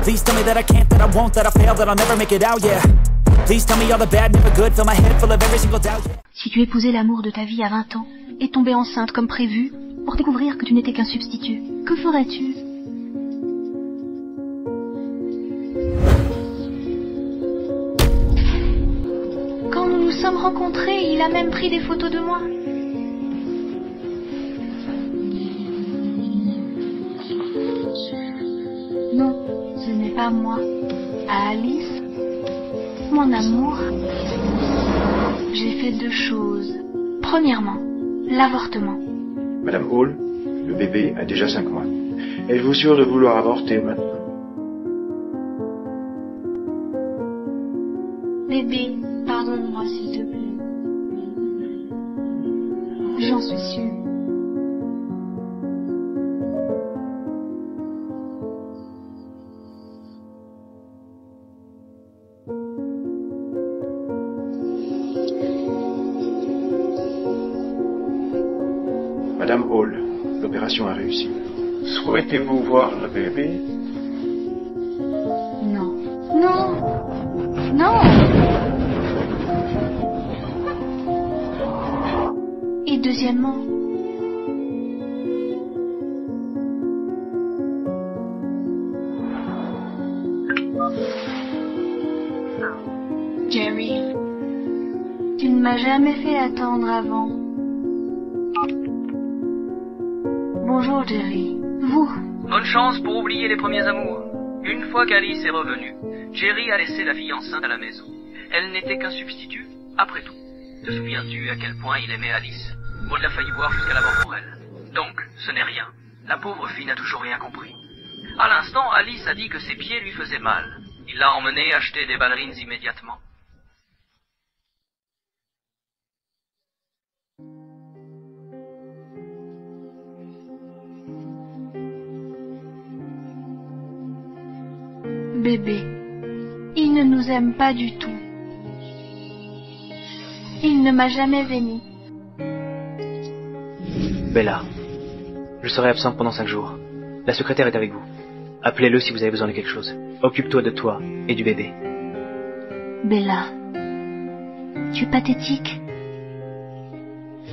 Please tell me that I can't, that I won't, that I fail, that I'll never make it out, yeah. Please tell me all the bad, never good, fill my head full of every single doubt, yeah. Si tu épousais l'amour de ta vie à 20 ans et tombais enceinte comme prévu pour découvrir que tu n'étais qu'un substitut, que ferais-tu? Quand nous nous sommes rencontrés, il a même pris des photos de moi. Non, ce n'est pas moi. Alice, mon amour, j'ai fait 2 choses. Premièrement, l'avortement. Madame Hall, le bébé a déjà 5 mois. Êtes-vous sûre de vouloir avorter maintenant? Bébé, pardonne-moi s'il te plaît. J'en suis sûre. Madame Hall, l'opération a réussi. Souhaitez-vous voir le bébé? Non. Non. Non. Et deuxièmement, Jerry, tu ne m'as jamais fait attendre avant. Bonjour Jerry. Vous? Bonne chance pour oublier les premiers amours. Une fois qu'Alice est revenue, Jerry a laissé la fille enceinte à la maison. Elle n'était qu'un substitut, après tout. Te souviens-tu à quel point il aimait Alice? On l'a failli voir jusqu'à la mort pour elle. Donc, ce n'est rien. La pauvre fille n'a toujours rien compris. À l'instant, Alice a dit que ses pieds lui faisaient mal. Il l'a emmenée acheter des ballerines immédiatement. Bébé, il ne nous aime pas du tout. Il ne m'a jamais aimé. Bella, je serai absente pendant 5 jours. La secrétaire est avec vous. Appelez-le si vous avez besoin de quelque chose. Occupe-toi de toi et du bébé. Bella, tu es pathétique.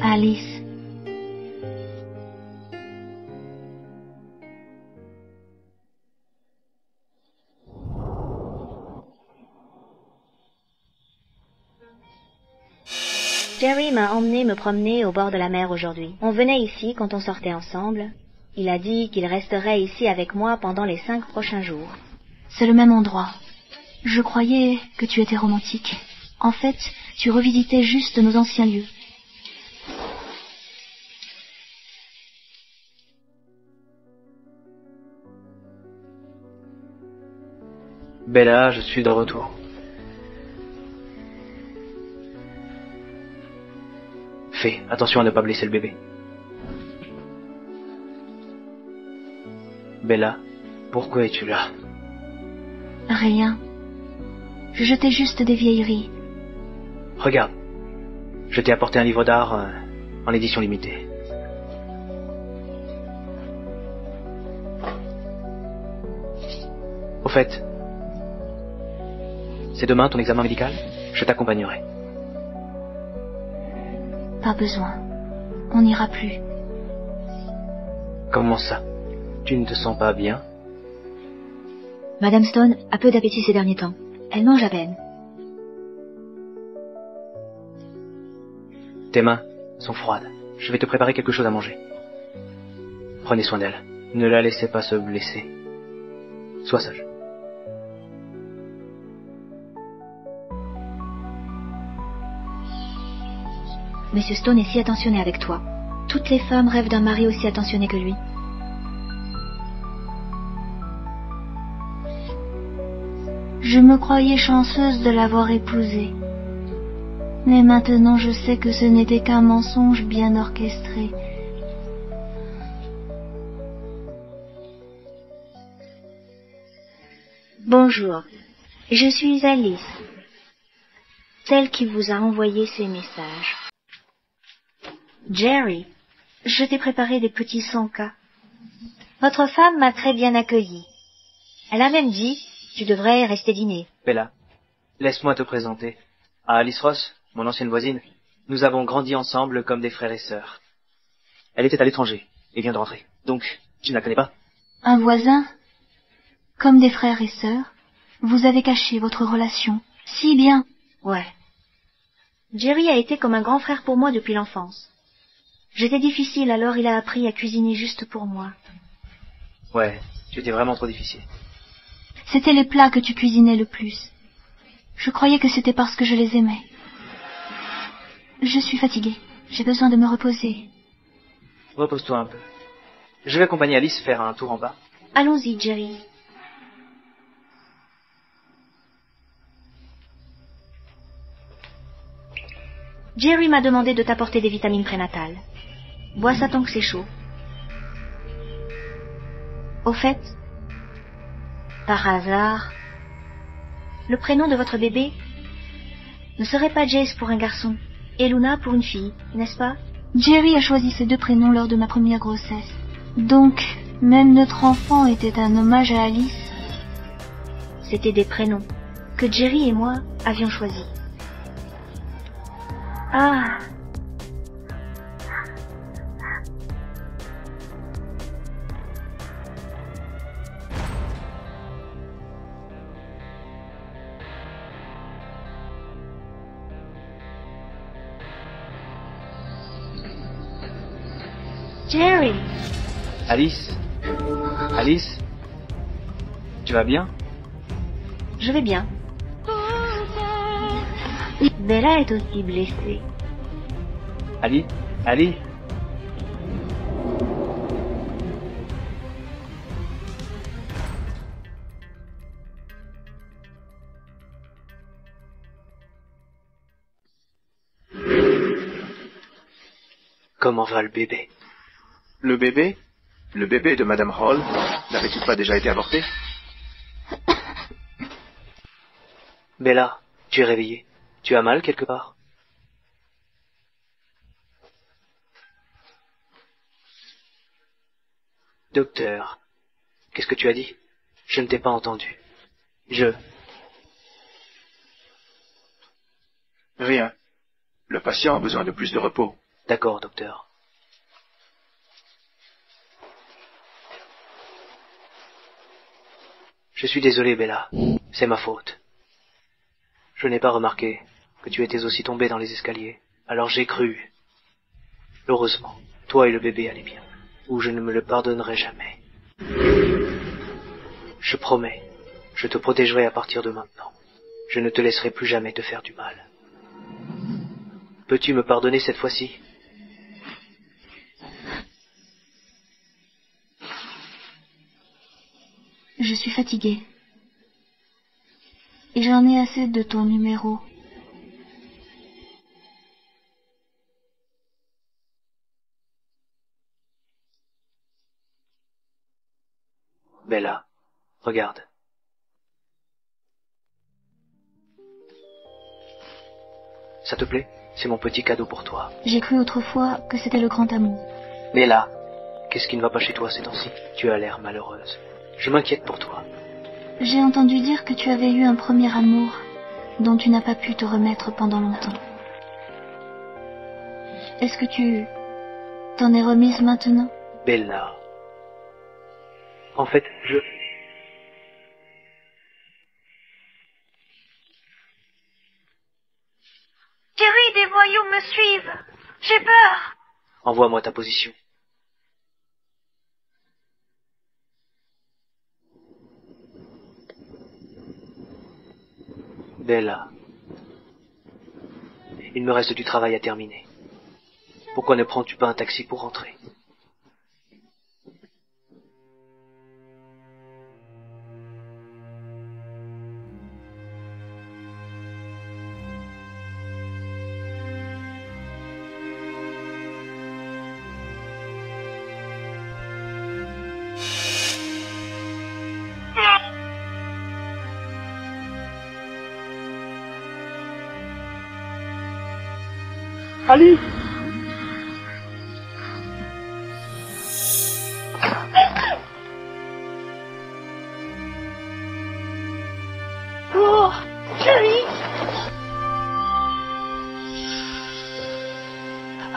Alice. Jerry m'a emmené me promener au bord de la mer aujourd'hui. On venait ici quand on sortait ensemble. Il a dit qu'il resterait ici avec moi pendant les 5 prochains jours. C'est le même endroit. Je croyais que tu étais romantique. En fait, tu revisitais juste nos anciens lieux. Bella, je suis de retour. Fais attention à ne pas blesser le bébé. Bella, pourquoi es-tu là? Rien. Je jetais juste des vieilleries. Regarde, je t'ai apporté un livre d'art en édition limitée. Au fait, c'est demain ton examen médical? Je t'accompagnerai. Pas besoin. On n'ira plus. Comment ça? Tu ne te sens pas bien? Madame Stone a peu d'appétit ces derniers temps. Elle mange à peine. Tes mains sont froides. Je vais te préparer quelque chose à manger. Prenez soin d'elle. Ne la laissez pas se blesser. Sois sage. Monsieur Stone est si attentionné avec toi. Toutes les femmes rêvent d'un mari aussi attentionné que lui. Je me croyais chanceuse de l'avoir épousé. Mais maintenant je sais que ce n'était qu'un mensonge bien orchestré. Bonjour, je suis Alice, celle qui vous a envoyé ces messages. Jerry, je t'ai préparé des petits 100 cas. Votre femme m'a très bien accueilli. Elle a même dit, tu devrais rester dîner. Bella, laisse-moi te présenter. À Alice Ross, mon ancienne voisine, nous avons grandi ensemble comme des frères et sœurs. Elle était à l'étranger et vient de rentrer. Donc, tu ne la connais pas? Un voisin? Comme des frères et sœurs? Vous avez caché votre relation si bien. Ouais. Jerry a été comme un grand frère pour moi depuis l'enfance. J'étais difficile, alors il a appris à cuisiner juste pour moi. Ouais, tu étais vraiment trop difficile. C'étaient les plats que tu cuisinais le plus. Je croyais que c'était parce que je les aimais. Je suis fatiguée. J'ai besoin de me reposer. Repose-toi un peu. Je vais accompagner Alice faire un tour en bas. Allons-y, Jerry. Jerry m'a demandé de t'apporter des vitamines prénatales. Bois ça tant que c'est chaud. Au fait, par hasard, le prénom de votre bébé ne serait pas Jace pour un garçon et Luna pour une fille, n'est-ce pas? Jerry a choisi ces deux prénoms lors de ma première grossesse. Donc, même notre enfant était un hommage à Alice. C'étaient des prénoms que Jerry et moi avions choisis. Ah! Jerry! Alice? Alice? Tu vas bien? Je vais bien. Bella est aussi blessée. Ali? Ali? Comment va le bébé? Le bébé? Le bébé de Madame Hall n'avait-il pas déjà été avorté? Bella, tu es réveillée. Tu as mal quelque part? Docteur, qu'est-ce que tu as dit? Je ne t'ai pas entendu. Rien. Le patient a besoin de plus de repos. D'accord, docteur. Je suis désolé, Bella. C'est ma faute. Je n'ai pas remarqué que tu étais aussi tombée dans les escaliers. Alors j'ai cru. Heureusement, toi et le bébé allaient bien. Ou je ne me le pardonnerai jamais. Je promets, je te protégerai à partir de maintenant. Je ne te laisserai plus jamais te faire du mal. Peux-tu me pardonner cette fois-ci? Je suis fatiguée. Et j'en ai assez de ton numéro. Bella, regarde. Ça te plaît? C'est mon petit cadeau pour toi. J'ai cru autrefois que c'était le grand amour. Bella, qu'est-ce qui ne va pas chez toi ces temps-ci? Tu as l'air malheureuse. Je m'inquiète pour toi. J'ai entendu dire que tu avais eu un premier amour dont tu n'as pas pu te remettre pendant longtemps. Est-ce que tu t'en es remise maintenant? Bella. En fait, Jerry, des voyous me suivent. J'ai peur. Envoie-moi ta position. Bella. Il me reste du travail à terminer. Pourquoi ne prends-tu pas un taxi pour rentrer? Ali!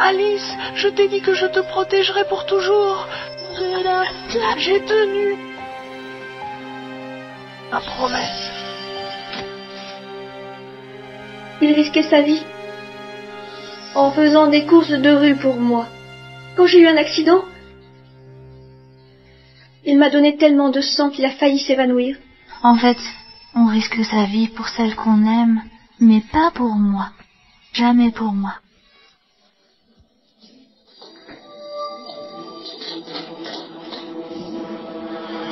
Alice, je t'ai dit que je te protégerais pour toujours. J'ai tenu ma promesse. Il risquait sa vie en faisant des courses de rue pour moi. Quand j'ai eu un accident, il m'a donné tellement de sang qu'il a failli s'évanouir. En fait, on risque sa vie pour celle qu'on aime, mais pas pour moi. Jamais pour moi.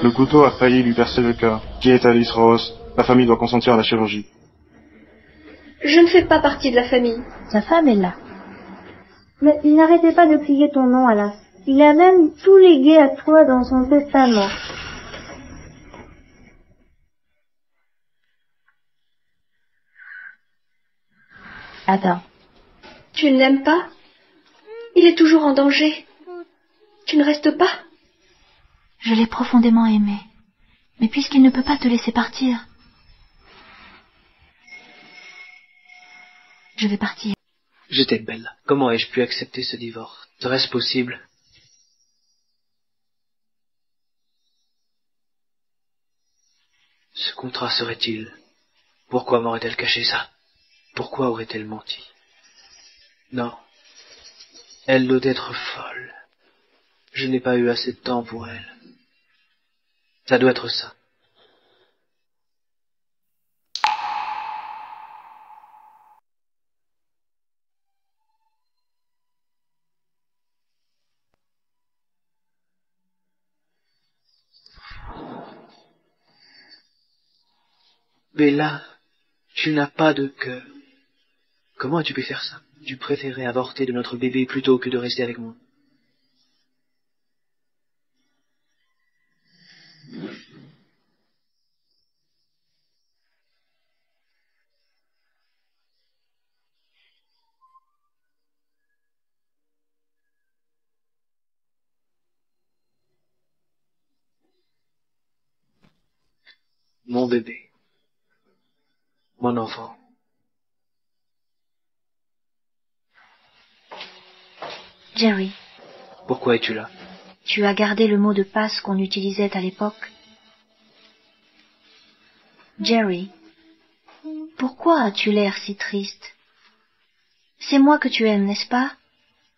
Le couteau a failli lui percer le cœur. Qui est Alice Rose? La famille doit consentir à la chirurgie. Je ne fais pas partie de la famille. Sa femme est là. Mais il n'arrêtait pas de crier ton nom, Alas. Il a même tout légué à toi dans son testament. Attends. Tu ne l'aimes pas? Il est toujours en danger. Tu ne restes pas? Je l'ai profondément aimé. Mais puisqu'il ne peut pas te laisser partir, je vais partir. Je t'aime, Bella. Comment ai-je pu accepter ce divorce? Serait-ce possible? Ce contrat serait-il? Pourquoi m'aurait-elle caché ça? Pourquoi aurait-elle menti? Non. Elle doit être folle. Je n'ai pas eu assez de temps pour elle. Ça doit être ça. Bella, tu n'as pas de cœur. Comment as-tu pu faire ça? Tu préférais avorter de notre bébé plutôt que de rester avec moi. Mon bébé. Mon enfant. Jerry, Pourquoi es-tu là? tu as gardé le mot de passe qu'on utilisait à l'époque. Jerry, pourquoi as-tu l'air si triste? C'est moi que tu aimes, n'est-ce pas?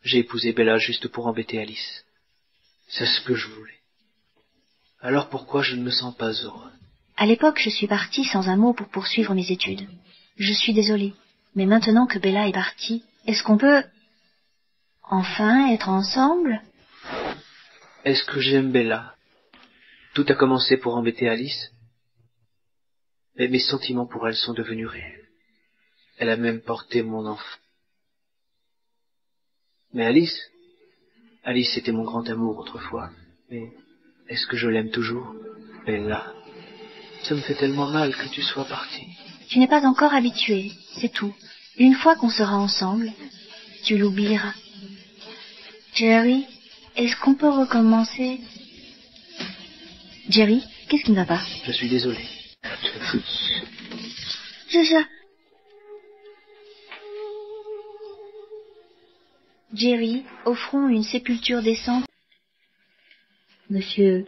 J'ai épousé Bella juste pour embêter Alice. C'est ce que je voulais. Alors pourquoi je ne me sens pas heureux? À l'époque, je suis partie sans un mot pour poursuivre mes études. Je suis désolée, mais maintenant que Bella est partie, est-ce qu'on peut enfin être ensemble? Est-ce que j'aime Bella? Tout a commencé pour embêter Alice. Et mes sentiments pour elle sont devenus réels. Elle a même porté mon enfant. Mais Alice était mon grand amour autrefois. Mais est-ce que je l'aime toujours? Bella, ça me fait tellement mal que tu sois partie. Tu n'es pas encore habitué, c'est tout. Une fois qu'on sera ensemble, tu l'oublieras. Jerry, est-ce qu'on peut recommencer? Jerry, qu'est-ce qui ne va pas? Je suis désolé. Jerry, offrons une sépulture décente. Monsieur...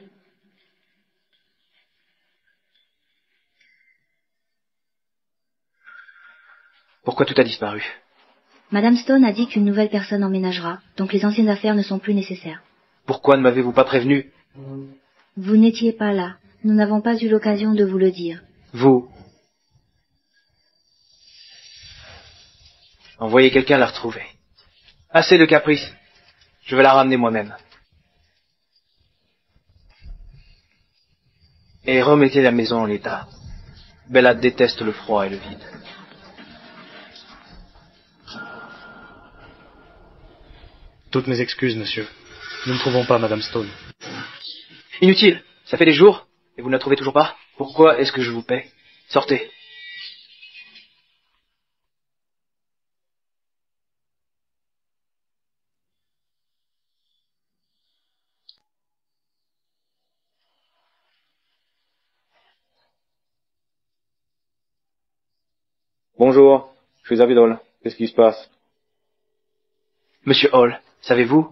Pourquoi tout a disparu? Madame Stone a dit qu'une nouvelle personne emménagera, donc les anciennes affaires ne sont plus nécessaires. Pourquoi ne m'avez-vous pas prévenu? Vous n'étiez pas là. Nous n'avons pas eu l'occasion de vous le dire. Vous. Envoyez quelqu'un la retrouver. Assez de caprices. Je vais la ramener moi-même. Et remettez la maison en état. Bella déteste le froid et le vide. Toutes mes excuses, monsieur. Nous ne trouvons pas Madame Stone. Inutile. Ça fait des jours, et vous ne la trouvez toujours pas? Pourquoi est-ce que je vous paie? Sortez. Bonjour, je suis Avidol. Qu'est-ce qui se passe? Monsieur Hall, savez-vous?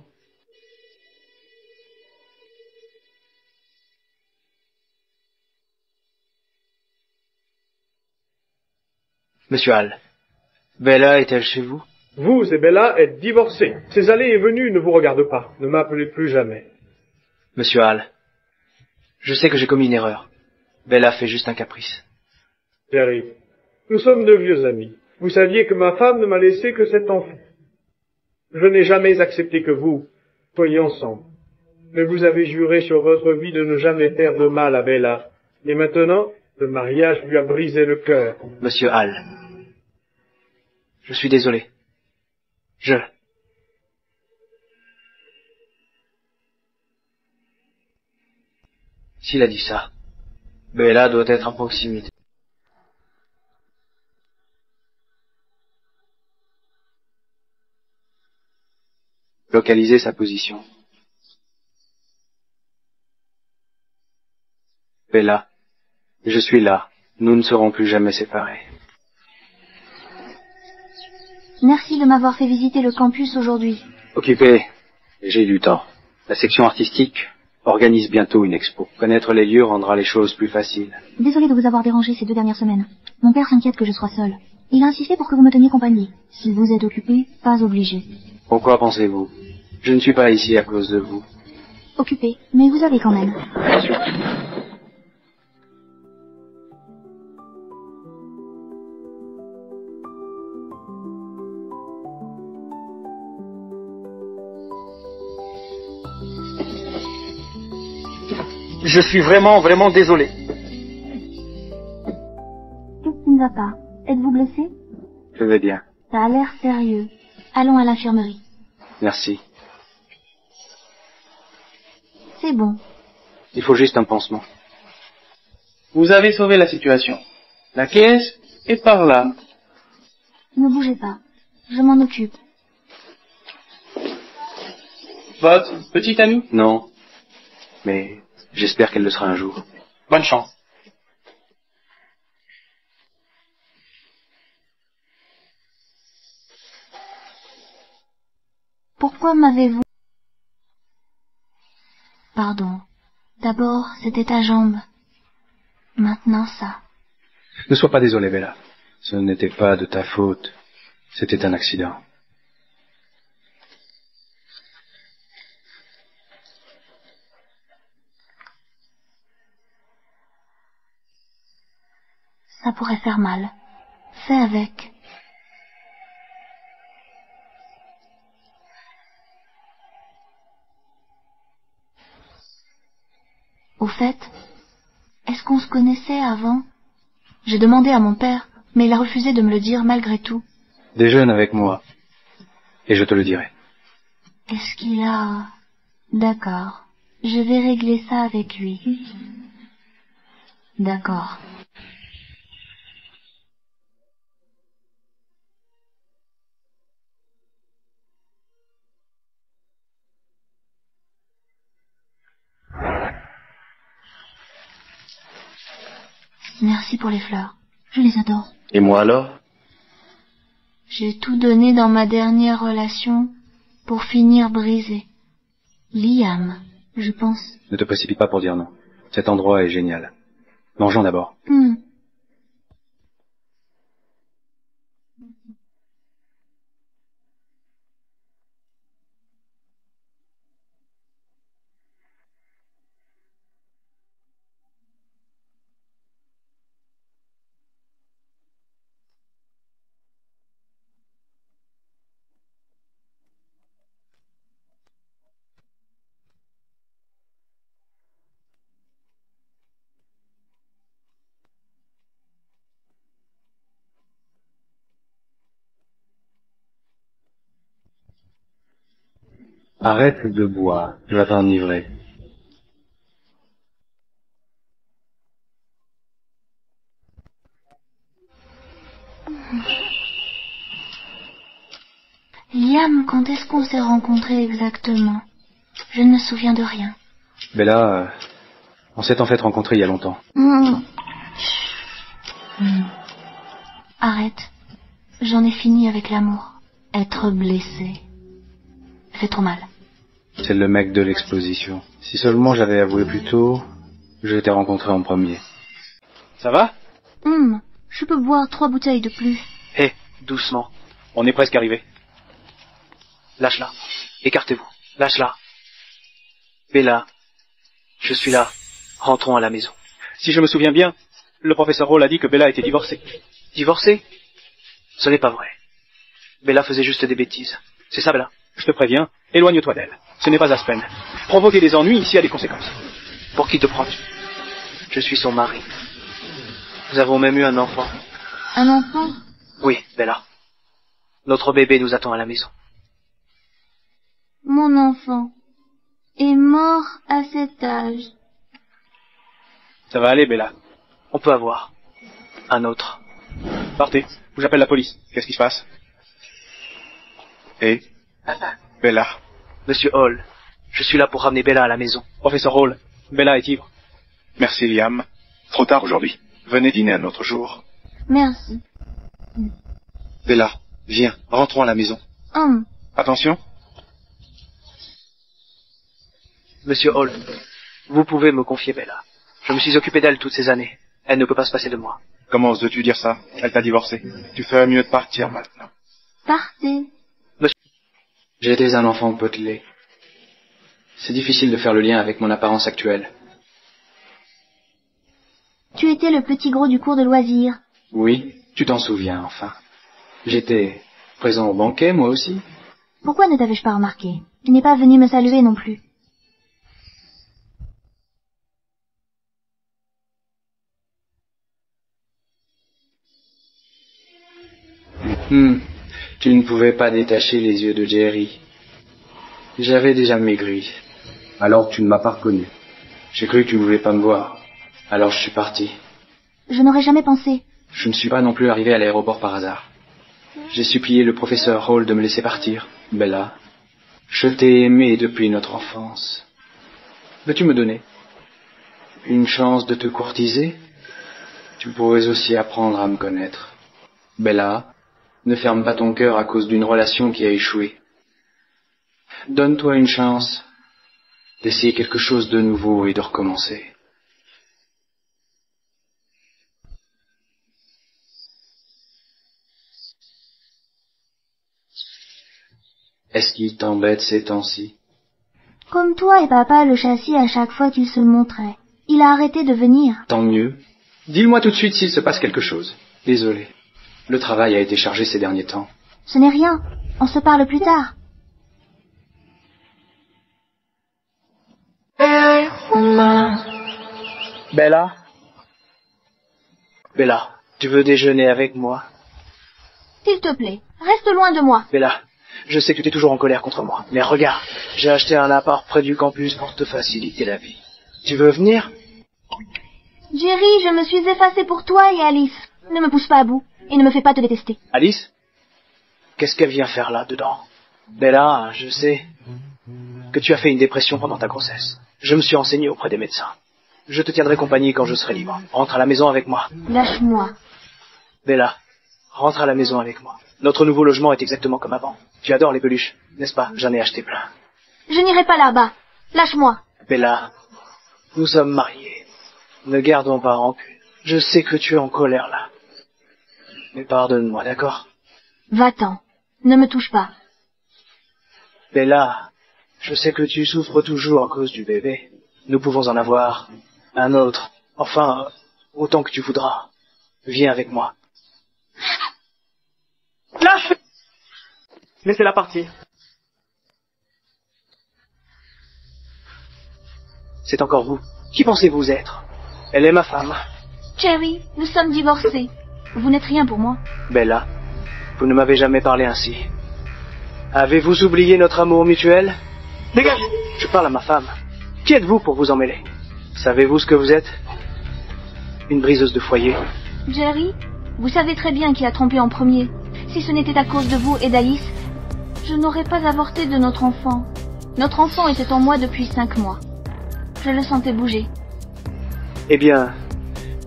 Monsieur Hall, Bella est-elle chez vous? Vous et Bella êtes divorcés. Ces allées et venues ne vous regardent pas. Ne m'appelez plus jamais. Monsieur Hall, je sais que j'ai commis une erreur. Bella fait juste un caprice. Jerry, nous sommes de vieux amis. Vous saviez que ma femme ne m'a laissé que cet enfant. Je n'ai jamais accepté que vous soyez ensemble. Mais vous avez juré sur votre vie de ne jamais faire de mal à Bella. Et maintenant, le mariage lui a brisé le cœur. Monsieur Hall, je suis désolé. S'il a dit ça, Bella doit être en proximité. Localiser sa position. Bella, je suis là. Nous ne serons plus jamais séparés. Merci de m'avoir fait visiter le campus aujourd'hui. Occupé, j'ai du temps. La section artistique organise bientôt une expo. Connaître les lieux rendra les choses plus faciles. Désolée de vous avoir dérangé ces 2 dernières semaines. Mon père s'inquiète que je sois seule. Il a insisté pour que vous me teniez compagnie. Si vous êtes occupé, pas obligé. Pourquoi pensez-vous? Je ne suis pas ici à cause de vous. Occupé, mais vous avez quand même. Bien sûr. Je suis vraiment désolé. Qu'est-ce qui ne va pas? Êtes-vous blessé? Je vais bien. Ça a l'air sérieux. Allons à l'infirmerie. Merci. C'est bon. Il faut juste un pansement. Vous avez sauvé la situation. La caisse est par là. Ne bougez pas. Je m'en occupe. Votre petite amie? Non. Mais j'espère qu'elle le sera un jour. Bonne chance. Pourquoi m'avez-vous... Pardon. D'abord, c'était ta jambe. Maintenant, ça. Ne sois pas désolé, Bella. Ce n'était pas de ta faute. C'était un accident. Ça pourrait faire mal. Fais avec. Au fait, est-ce qu'on se connaissait avant? J'ai demandé à mon père, mais il a refusé de me le dire malgré tout. Déjeune avec moi, et je te le dirai. Est-ce qu'il a... D'accord. Je vais régler ça avec lui. D'accord. Merci pour les fleurs. Je les adore. Et moi alors? J'ai tout donné dans ma dernière relation pour finir brisée. Liam, je pense. Ne te précipite pas pour dire non. Cet endroit est génial. Mangeons d'abord. Arrête de boire, tu vas t'enivrer. Liam, quand est-ce qu'on s'est rencontrés exactement? Je ne me souviens de rien. Bella, on s'est en fait rencontrés il y a longtemps. Arrête. J'en ai fini avec l'amour. Être blessé. fait trop mal. C'est le mec de l'exposition. Si seulement j'avais avoué plus tôt, je t'ai rencontré en premier. Ça va? Je peux boire 3 bouteilles de plus. Hé, doucement. On est presque arrivé. Lâche-la. Écartez-vous. Lâche-la. Bella, je suis là. Rentrons à la maison. Si je me souviens bien, le professeur Hall a dit que Bella était divorcée. Divorcée? Ce n'est pas vrai. Bella faisait juste des bêtises. C'est ça, Bella? Je te préviens, éloigne-toi d'elle. Ce n'est pas Aspen. Provoquer des ennuis ici a des conséquences. Pour qui te prends-tu? Je suis son mari. Nous avons même eu un enfant. Un enfant? Oui, Bella. Notre bébé nous attend à la maison. Mon enfant est mort à cet âge. Ça va aller, Bella. On peut avoir un autre. Partez, ou j'appelle la police. Qu'est-ce qui se passe? Et Bella. Monsieur Hall, je suis là pour ramener Bella à la maison. Professeur Hall, Bella est ivre. Merci, Liam. Trop tard aujourd'hui. Venez dîner un autre jour. Merci. Bella, viens, rentrons à la maison. Attention. Monsieur Hall, vous pouvez me confier Bella. Je me suis occupé d'elle toutes ces années. Elle ne peut pas se passer de moi. Comment oses-tu dire ça? Elle t'a divorcé. Tu ferais mieux de partir maintenant. Partez. J'ai été un enfant potelé. C'est difficile de faire le lien avec mon apparence actuelle. Tu étais le petit gros du cours de loisirs. Oui, tu t'en souviens, enfin. J'étais présent au banquet, moi aussi. Pourquoi ne t'avais-je pas remarqué? Tu n'es pas venu me saluer non plus. Tu ne pouvais pas détacher les yeux de Jerry. J'avais déjà maigri. Alors tu ne m'as pas reconnu. J'ai cru que tu ne voulais pas me voir. Alors je suis parti. Je n'aurais jamais pensé. Je ne suis pas non plus arrivé à l'aéroport par hasard. J'ai supplié le professeur Hall de me laisser partir. Bella, je t'ai aimé depuis notre enfance. Veux-tu me donner une chance de te courtiser? Tu pourrais aussi apprendre à me connaître. Bella, ne ferme pas ton cœur à cause d'une relation qui a échoué. Donne-toi une chance d'essayer quelque chose de nouveau et de recommencer. Est-ce qu'il t'embête ces temps-ci? Comme toi et papa le châssis à chaque fois qu'il se montrait. Il a arrêté de venir. Tant mieux. Dis-le-moi tout de suite s'il se passe quelque chose. Désolé. Le travail a été chargé ces derniers temps. Ce n'est rien. On se parle plus tard. Bella? Bella, tu veux déjeuner avec moi? S'il te plaît, reste loin de moi. Bella, je sais que tu es toujours en colère contre moi. Mais regarde, j'ai acheté un appart près du campus pour te faciliter la vie. Tu veux venir? Jerry, je me suis effacée pour toi et Alice. Ne me pousse pas à bout et ne me fais pas te détester. Alice? Qu'est-ce qu'elle vient faire là-dedans? Bella, je sais que tu as fait une dépression pendant ta grossesse. Je me suis renseigné auprès des médecins. Je te tiendrai compagnie quand je serai libre. Rentre à la maison avec moi. Lâche-moi. Bella, rentre à la maison avec moi. Notre nouveau logement est exactement comme avant. Tu adores les peluches, n'est-ce pas? J'en ai acheté plein. Je n'irai pas là-bas. Lâche-moi. Bella, nous sommes mariés. Ne gardons pas rancune. Je sais que tu es en colère là. Mais pardonne-moi, d'accord? Va-t'en. Ne me touche pas. Bella, je sais que tu souffres toujours à cause du bébé. Nous pouvons en avoir un autre. Enfin, autant que tu voudras. Viens avec moi. Lâche! Laissez-la partir. C'est encore vous. Qui pensez-vous être? Elle est ma femme. Jerry, nous sommes divorcés. Vous n'êtes rien pour moi. Bella, vous ne m'avez jamais parlé ainsi. Avez-vous oublié notre amour mutuel? Dégagez! Je parle à ma femme. Qui êtes-vous pour vous en mêler? Savez-vous ce que vous êtes? Une briseuse de foyer. Jerry, vous savez très bien qui a trompé en premier. Si ce n'était à cause de vous et d'Alice, je n'aurais pas avorté de notre enfant. Notre enfant était en moi depuis 5 mois. Je le sentais bouger. Eh bien,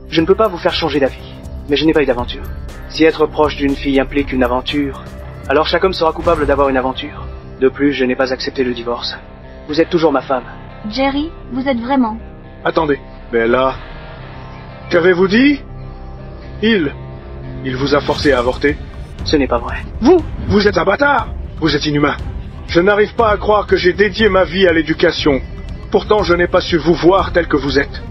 je ne peux pas vous faire changer d'avis, mais je n'ai pas eu d'aventure. Si être proche d'une fille implique une aventure, alors chaque homme sera coupable d'avoir une aventure, De plus, je n'ai pas accepté le divorce. Vous êtes toujours ma femme. Jerry, vous êtes vraiment... Attendez, Bella. Qu'avez-vous dit? Il vous a forcé à avorter? Ce n'est pas vrai. Vous êtes un bâtard. Vous êtes inhumain. Je n'arrive pas à croire que j'ai dédié ma vie à l'éducation. Pourtant, je n'ai pas su vous voir tel que vous êtes.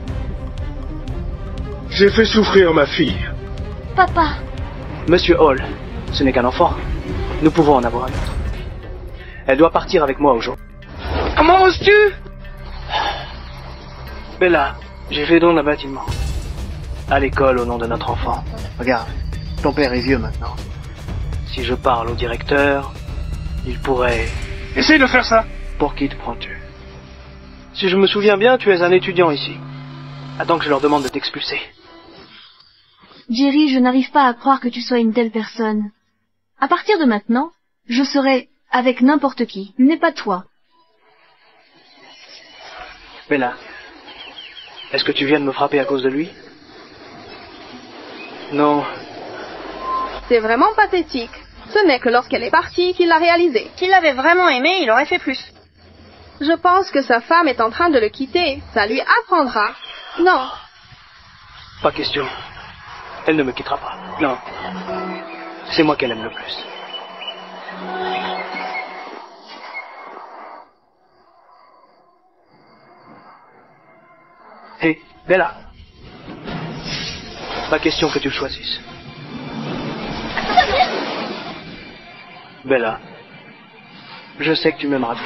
J'ai fait souffrir ma fille. Papa! Monsieur Hall, ce n'est qu'un enfant. Nous pouvons en avoir un autre. Elle doit partir avec moi aujourd'hui. Comment oses-tu? Bella, j'ai fait don d'un bâtiment. À l'école au nom de notre enfant. Regarde, ton père est vieux maintenant. Si je parle au directeur, il pourrait... Essaye de faire ça. Pour qui te prends-tu? Si je me souviens bien, tu es un étudiant ici. Attends que je leur demande de t'expulser. Jerry, je n'arrive pas à croire que tu sois une telle personne. À partir de maintenant, je serai avec n'importe qui, mais pas toi. Bella, est-ce que tu viens de me frapper à cause de lui? Non. C'est vraiment pathétique. Ce n'est que lorsqu'elle est partie qu'il l'a réalisé. S'il l'avait vraiment aimé, il aurait fait plus. Je pense que sa femme est en train de le quitter. Ça lui apprendra. Non. Pas question. Elle ne me quittera pas. Non. C'est moi qu'elle aime le plus. Hé, Bella. Pas question que tu le choisisses. Bella, je sais que tu m'aimeras bien.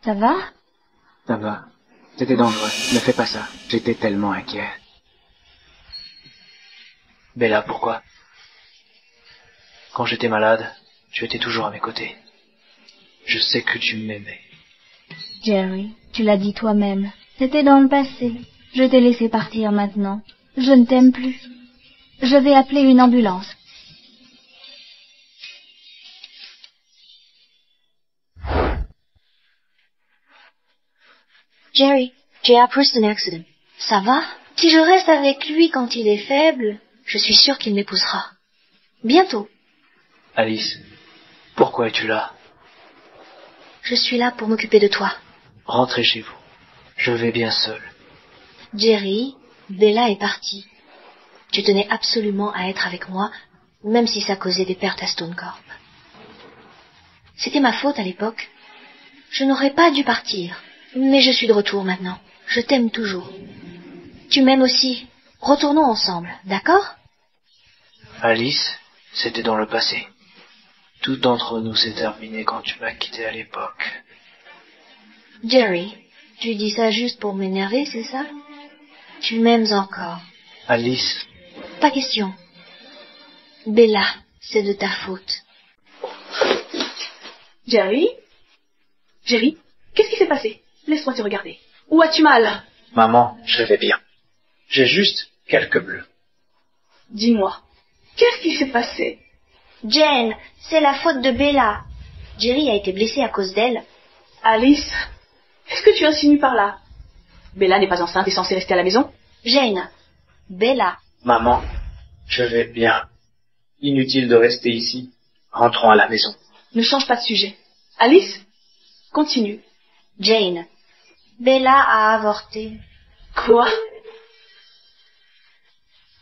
Ça va? Ça va. C'était dangereux. Ne fais pas ça. J'étais tellement inquiet. Bella, pourquoi? Quand j'étais malade, tu étais toujours à mes côtés. Je sais que tu m'aimais. Jerry, tu l'as dit toi-même. C'était dans le passé. Je t'ai laissé partir maintenant. Je ne t'aime plus. Je vais appeler une ambulance. Jerry, j'ai appris un accident. Ça va? Si je reste avec lui quand il est faible, je suis sûre qu'il m'épousera. Bientôt. Alice, pourquoi es-tu là? Je suis là pour m'occuper de toi. Rentrez chez vous. Je vais bien seul. Jerry, Bella est partie. Tu tenais absolument à être avec moi, même si ça causait des pertes à Stone Corp. C'était ma faute à l'époque. Je n'aurais pas dû partir, mais je suis de retour maintenant. Je t'aime toujours. Tu m'aimes aussi. Retournons ensemble, d'accord? Alice, c'était dans le passé. Tout entre nous s'est terminé quand tu m'as quitté à l'époque. Jerry, tu dis ça juste pour m'énerver, c'est ça? Tu m'aimes encore. Alice. Pas question. Bella, c'est de ta faute. Jerry? Jerry, qu'est-ce qui s'est passé? Laisse-moi te regarder. Où as-tu mal? Maman, je vais bien. J'ai juste quelques bleus. Dis-moi, qu'est-ce qui s'est passé? Jane, c'est la faute de Bella. Jerry a été blessé à cause d'elle. Alice, qu'est-ce que tu insinues par là? Bella n'est pas enceinte et censée rester à la maison? Jane, Bella. Maman, je vais bien. Inutile de rester ici. Rentrons à la maison. Ne change pas de sujet. Alice, continue. Jane, Bella a avorté. Quoi?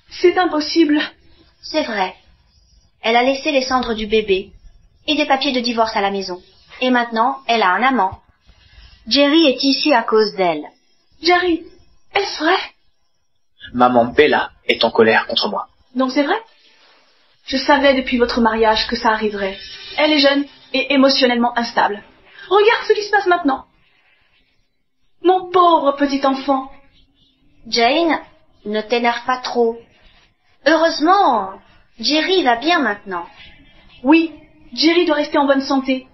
C'est impossible. C'est vrai. Elle a laissé les cendres du bébé et des papiers de divorce à la maison. Et maintenant, elle a un amant. Jerry est ici à cause d'elle. Jerry, est-ce vrai? Maman Bella est en colère contre moi. Donc c'est vrai? Je savais depuis votre mariage que ça arriverait. Elle est jeune et émotionnellement instable. Regarde ce qui se passe maintenant. Mon pauvre petit enfant. Jane, ne t'énerve pas trop. Heureusement, Jerry va bien maintenant. Oui, Jerry doit rester en bonne santé.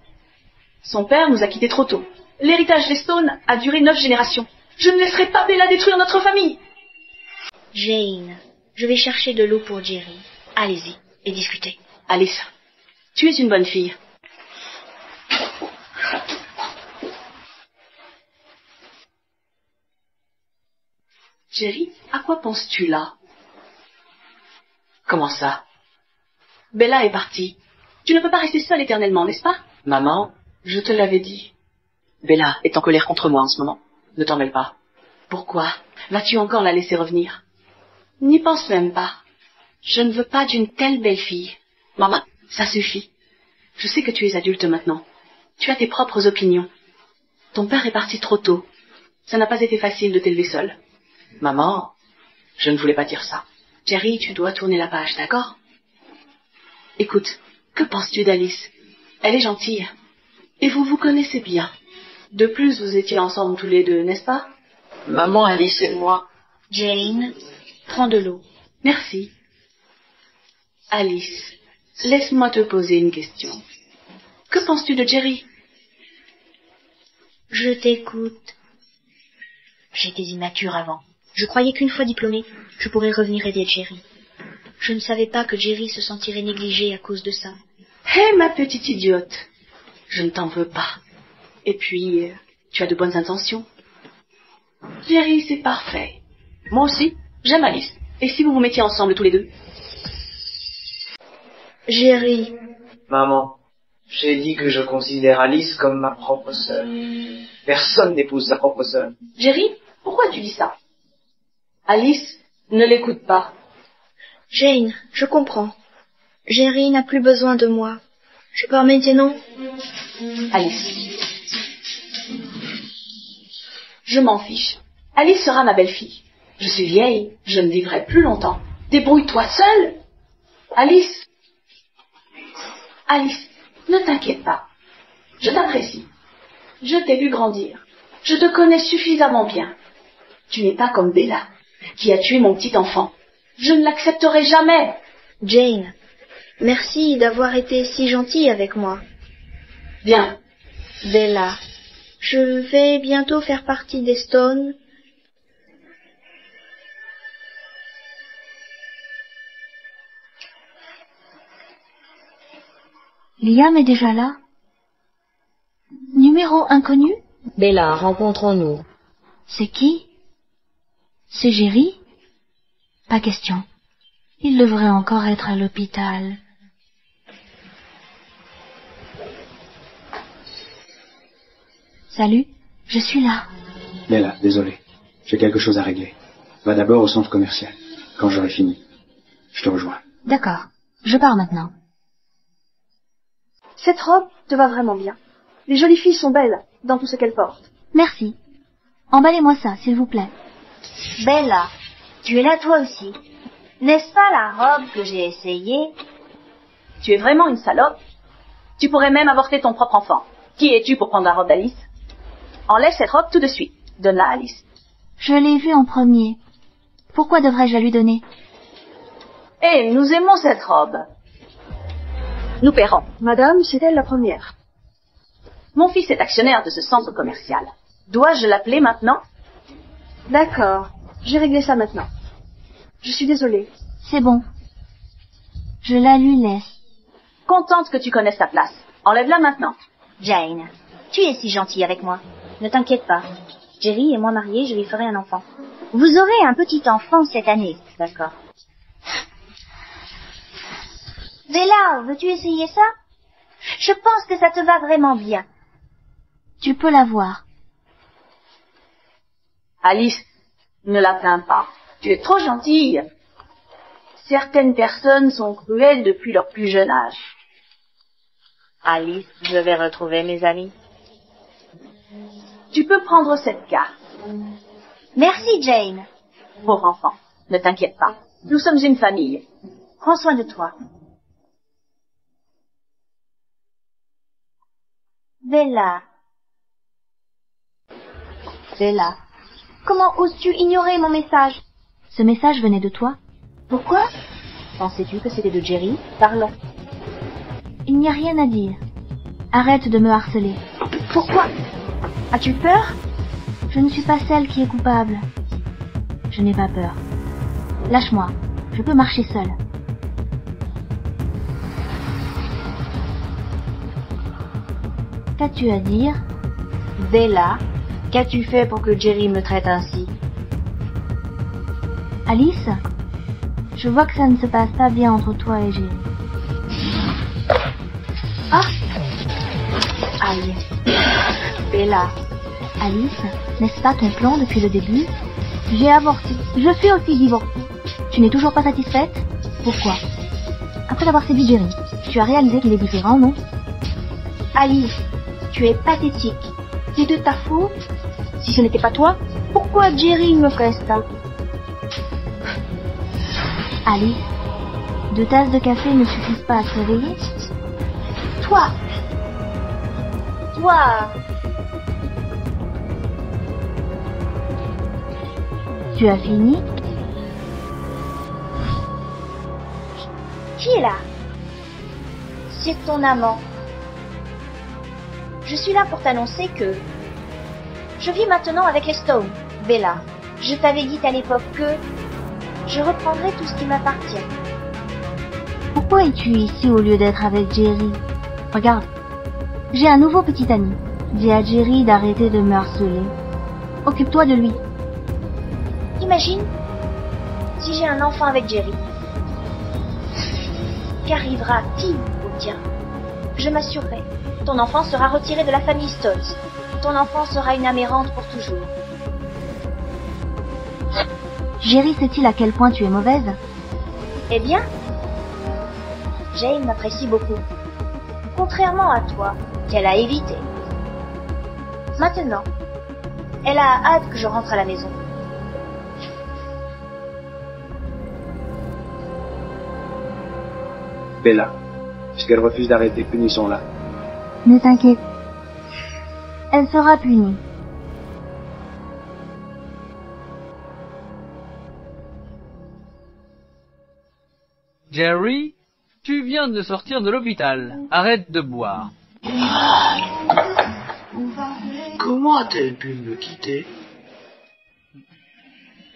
Son père nous a quittés trop tôt. L'héritage des Stone a duré 9 générations. Je ne laisserai pas Bella détruire notre famille. Jane, je vais chercher de l'eau pour Jerry. Allez-y, et discutez. Alice, tu es une bonne fille. Jerry, à quoi penses-tu là? Comment ça? Bella est partie. Tu ne peux pas rester seule éternellement, n'est-ce pas? Maman, je te l'avais dit. Bella est en colère contre moi en ce moment. Ne t'en mêle pas. Pourquoi? Vas-tu encore la laisser revenir? N'y pense même pas. Je ne veux pas d'une telle belle fille. Maman, ça suffit. Je sais que tu es adulte maintenant. Tu as tes propres opinions. Ton père est parti trop tôt. Ça n'a pas été facile de t'élever seule. Maman, je ne voulais pas dire ça. Jerry, tu dois tourner la page, d'accord? Écoute, que penses-tu d'Alice? Elle est gentille. Et vous vous connaissez bien. De plus, vous étiez ensemble tous les deux, n'est-ce pas? Maman, Alice et moi. Jane, prends de l'eau. Merci. Alice, laisse-moi te poser une question. Que penses-tu de Jerry? Je t'écoute. J'étais immature avant. Je croyais qu'une fois diplômée, je pourrais revenir aider Jerry. Je ne savais pas que Jerry se sentirait négligé à cause de ça. Hé, ma petite idiote. Je ne t'en veux pas. Et puis, tu as de bonnes intentions. Jerry, c'est parfait. Moi aussi, j'aime Alice. Et si vous vous mettiez ensemble tous les deux? Jerry. Maman, j'ai dit que je considère Alice comme ma propre sœur. Personne n'épouse sa propre sœur. Jerry, pourquoi tu dis ça? Alice, ne l'écoute pas. Jane, je comprends. Jerry n'a plus besoin de moi. Je pars maintenant. Alice. Je m'en fiche. Alice sera ma belle-fille. Je suis vieille, je ne vivrai plus longtemps. Débrouille-toi seule. Alice. Alice, ne t'inquiète pas. Je t'apprécie. Je t'ai vu grandir. Je te connais suffisamment bien. Tu n'es pas comme Bella, qui a tué mon petit enfant. Je ne l'accepterai jamais. Jane, merci d'avoir été si gentille avec moi. Bien. Bella, je vais bientôt faire partie des Stones. Liam est déjà là? Numéro inconnu? Bella, rencontrons-nous. C'est qui? C'est Jerry? Pas question. Il devrait encore être à l'hôpital. Salut, je suis là. Bella, désolé. J'ai quelque chose à régler. Va d'abord au centre commercial. Quand j'aurai fini, je te rejoins. D'accord, je pars maintenant. Cette robe te va vraiment bien. Les jolies filles sont belles dans tout ce qu'elles portent. Merci. Emballez-moi ça, s'il vous plaît. Bella, tu es là toi aussi. N'est-ce pas la robe que j'ai essayée? Tu es vraiment une salope. Tu pourrais même avorter ton propre enfant. Qui es-tu pour prendre la robe d'Alice? Enlève cette robe tout de suite. Donne-la à Alice. Je l'ai vue en premier. Pourquoi devrais-je la lui donner? Eh, nous aimons cette robe. Nous paierons. Madame, c'est elle la première. Mon fils est actionnaire de ce centre commercial. Dois-je l'appeler maintenant? D'accord, j'ai réglé ça maintenant. Je suis désolée. C'est bon. Je la lui laisse. Contente que tu connaisses ta place. Enlève-la maintenant. Jane, tu es si gentille avec moi. Ne t'inquiète pas. Jerry est moi mariée, je lui ferai un enfant. Vous aurez un petit enfant cette année. D'accord. Bella, veux-tu essayer ça? Je pense que ça te va vraiment bien. Tu peux la voir. Alice, ne la plains pas. Tu es trop gentille. Certaines personnes sont cruelles depuis leur plus jeune âge. Alice, je vais retrouver mes amis. Tu peux prendre cette carte. Merci, Jane. Pauvre enfant, ne t'inquiète pas. Nous sommes une famille. Prends soin de toi. Bella. Bella. Comment oses-tu ignorer mon message? Ce message venait de toi? Pourquoi? Pensais-tu que c'était de Jerry? Parlons. Il n'y a rien à dire. Arrête de me harceler. Pourquoi? As-tu peur? Je ne suis pas celle qui est coupable. Je n'ai pas peur. Lâche-moi. Je peux marcher seule. Qu'as-tu à dire? Bella, qu'as-tu fait pour que Jerry me traite ainsi? Alice, je vois que ça ne se passe pas bien entre toi et Jerry. Ah! Aïe. Bella. Alice, n'est-ce pas ton plan depuis le début? J'ai avorté. Je suis aussi divorcée. Tu n'es toujours pas satisfaite? Pourquoi? Après avoir séduit Jerry, tu as réalisé qu'il est différent, non? Alice, tu es pathétique. C'est de ta faute? Si ce n'était pas toi, pourquoi Jerry me ferait ça? Alice, 2 tasses de café ne suffisent pas à te réveiller? Toi! Tu as fini? Qui est là? C'est ton amant. Je suis là pour t'annoncer que je vis maintenant avec les Stones, Bella. Je t'avais dit à l'époque que je reprendrai tout ce qui m'appartient. Pourquoi es-tu ici au lieu d'être avec Jerry? Regarde, j'ai un nouveau petit ami. Dis à Jerry d'arrêter de me harceler. Occupe-toi de lui. Imagine si j'ai un enfant avec Jerry. Qu'arrivera-t-il au tien? Je m'assurerai. Ton enfant sera retiré de la famille Stones. Ton enfant sera une âme errante pour toujours. Jerry sait-il à quel point tu es mauvaise? Eh bien, Jane m'apprécie beaucoup. Contrairement à toi, qu'elle a évité. Maintenant, elle a hâte que je rentre à la maison. Bella, puisqu'elle refuse d'arrêter, punissons-la. Ne t'inquiète. Elle sera punie. Jerry, tu viens de sortir de l'hôpital. Arrête de boire. Comment a-t-elle pu me quitter?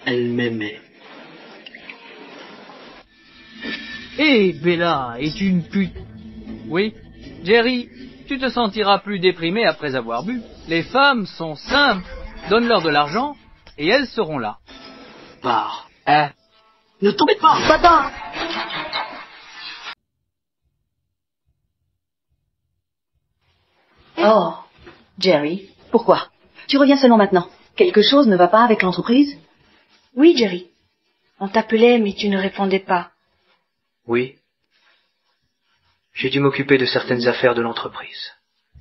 Elle m'aimait. Hé, Bella, es-tu une pute? Oui, Jerry, tu te sentiras plus déprimé après avoir bu. Les femmes sont simples. Donne-leur de l'argent et elles seront là. Pars. Hein? Ne tombez pas, bâtard! Oh, Jerry, pourquoi? Tu reviens seulement maintenant. Quelque chose ne va pas avec l'entreprise? Oui, Jerry. On t'appelait, mais tu ne répondais pas. Oui. J'ai dû m'occuper de certaines affaires de l'entreprise.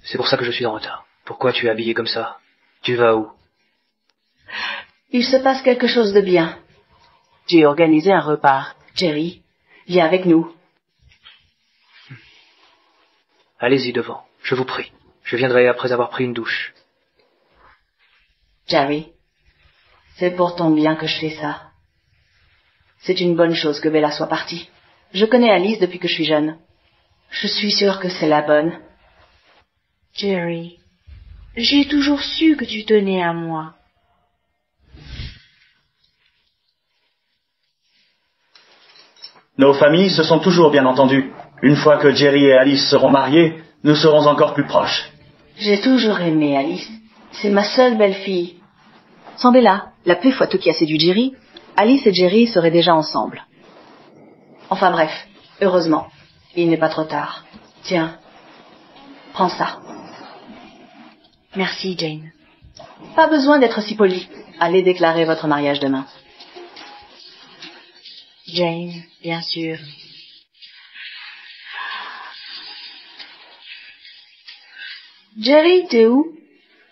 C'est pour ça que je suis en retard. Pourquoi tu es habillé comme ça? Tu vas où? Il se passe quelque chose de bien. J'ai organisé un repas. Jerry, viens avec nous. Allez-y devant, je vous prie. Je viendrai après avoir pris une douche. Jerry, c'est pour ton bien que je fais ça. C'est une bonne chose que Bella soit partie. Je connais Alice depuis que je suis jeune. Je suis sûre que c'est la bonne. Jerry, j'ai toujours su que tu tenais à moi. Nos familles se sont toujours bien entendues. Une fois que Jerry et Alice seront mariés, nous serons encore plus proches. J'ai toujours aimé Alice. C'est ma seule belle-fille. Sans Bella, la péfoite qui a séduit Jerry, Alice et Jerry seraient déjà ensemble. Enfin bref, heureusement, il n'est pas trop tard. Tiens, prends ça. Merci, Jane. Pas besoin d'être si poli. Allez déclarer votre mariage demain. Jane, bien sûr. Jerry, t'es où?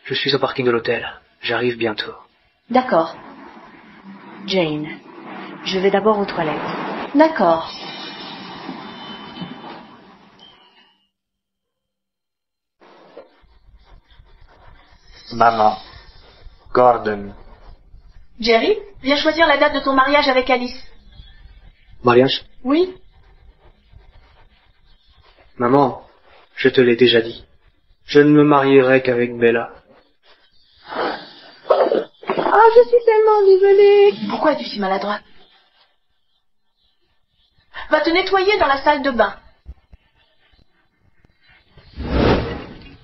Je suis au parking de l'hôtel. J'arrive bientôt. D'accord. Jane, je vais d'abord aux toilettes. D'accord. Maman. Gordon. Jerry, viens choisir la date de ton mariage avec Alice. Mariage? Oui. Maman, je te l'ai déjà dit. Je ne me marierai qu'avec Bella. Oh, je suis tellement désolée. Pourquoi es-tu si maladroite? Va te nettoyer dans la salle de bain.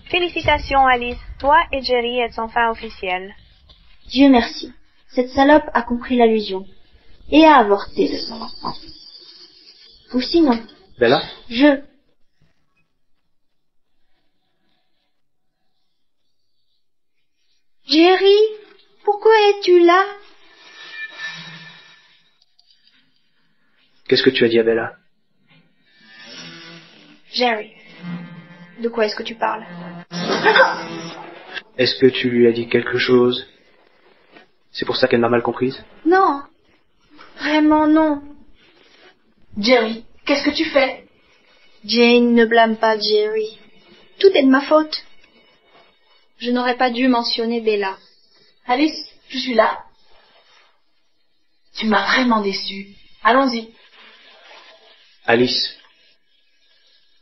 Félicitations, Alice. Toi et Jerry êtes enfin officiels. Dieu merci. Cette salope a compris l'allusion. et à avorter de son enfant. Ou sinon, Bella? Jerry, pourquoi es-tu là? Qu'est-ce que tu as dit à Bella? Jerry, de quoi est-ce que tu parles? Est-ce que tu lui as dit quelque chose? C'est pour ça qu'elle m'a mal comprise? Non, vraiment non. Jerry, qu'est-ce que tu fais? Jane, ne blâme pas Jerry. Tout est de ma faute. Je n'aurais pas dû mentionner Bella. Alice, je suis là. Tu m'as vraiment déçue. Allons-y. Alice,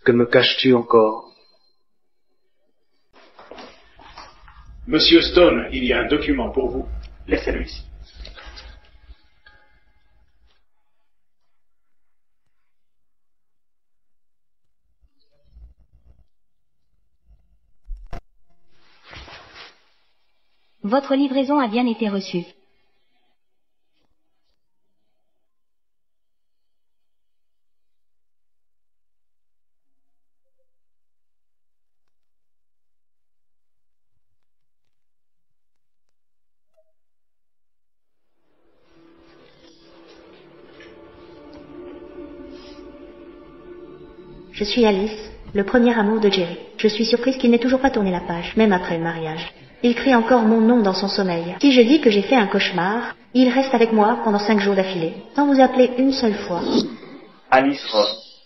que me caches-tu encore? Monsieur Stone, il y a un document pour vous. Laissez-le ici. Votre livraison a bien été reçue. Je suis Alice, le premier amour de Jerry. Je suis surprise qu'il n'ait toujours pas tourné la page, même après le mariage. Il crie encore mon nom dans son sommeil. Si je dis que j'ai fait un cauchemar, il reste avec moi pendant 5 jours d'affilée, sans vous appeler une seule fois. Alice Ross.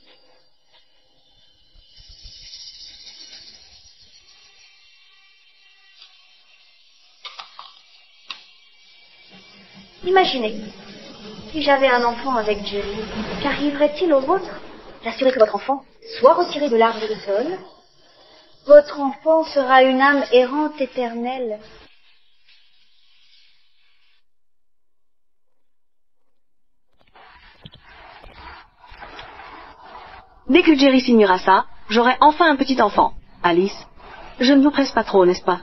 Imaginez, si j'avais un enfant avec Jerry, qu'arriverait-il au vôtre? J'assurerai que votre enfant soit retiré de l'arbre de sol. Votre enfant sera une âme errante éternelle. Dès que Jerry signera ça, j'aurai enfin un petit enfant. Alice, je ne vous presse pas trop, n'est-ce pas?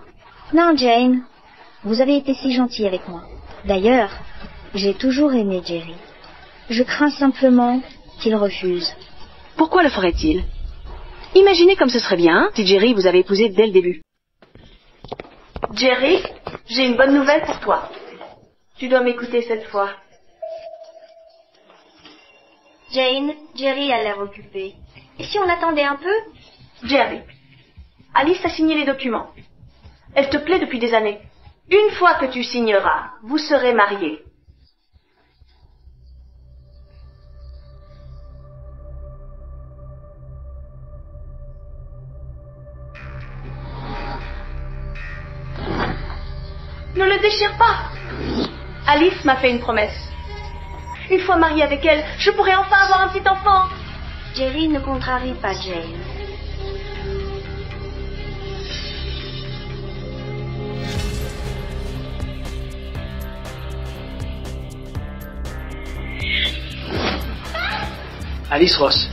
Non, Jane. Vous avez été si gentille avec moi. D'ailleurs, j'ai toujours aimé Jerry. Je crains simplement qu'il refuse. Pourquoi le ferait-il? Imaginez comme ce serait bien si Jerry vous avait épousé dès le début. Jerry, j'ai une bonne nouvelle pour toi. Tu dois m'écouter cette fois. Jane, Jerry a l'air occupé. Et si on attendait un peu? Jerry, Alice a signé les documents. Elle te plaît depuis des années. Une fois que tu signeras, vous serez mariés. Ne le déchire pas. Alice m'a fait une promesse. Une fois mariée avec elle, je pourrai enfin avoir un petit enfant. Jerry, ne contrarie pas Jane. Alice Ross,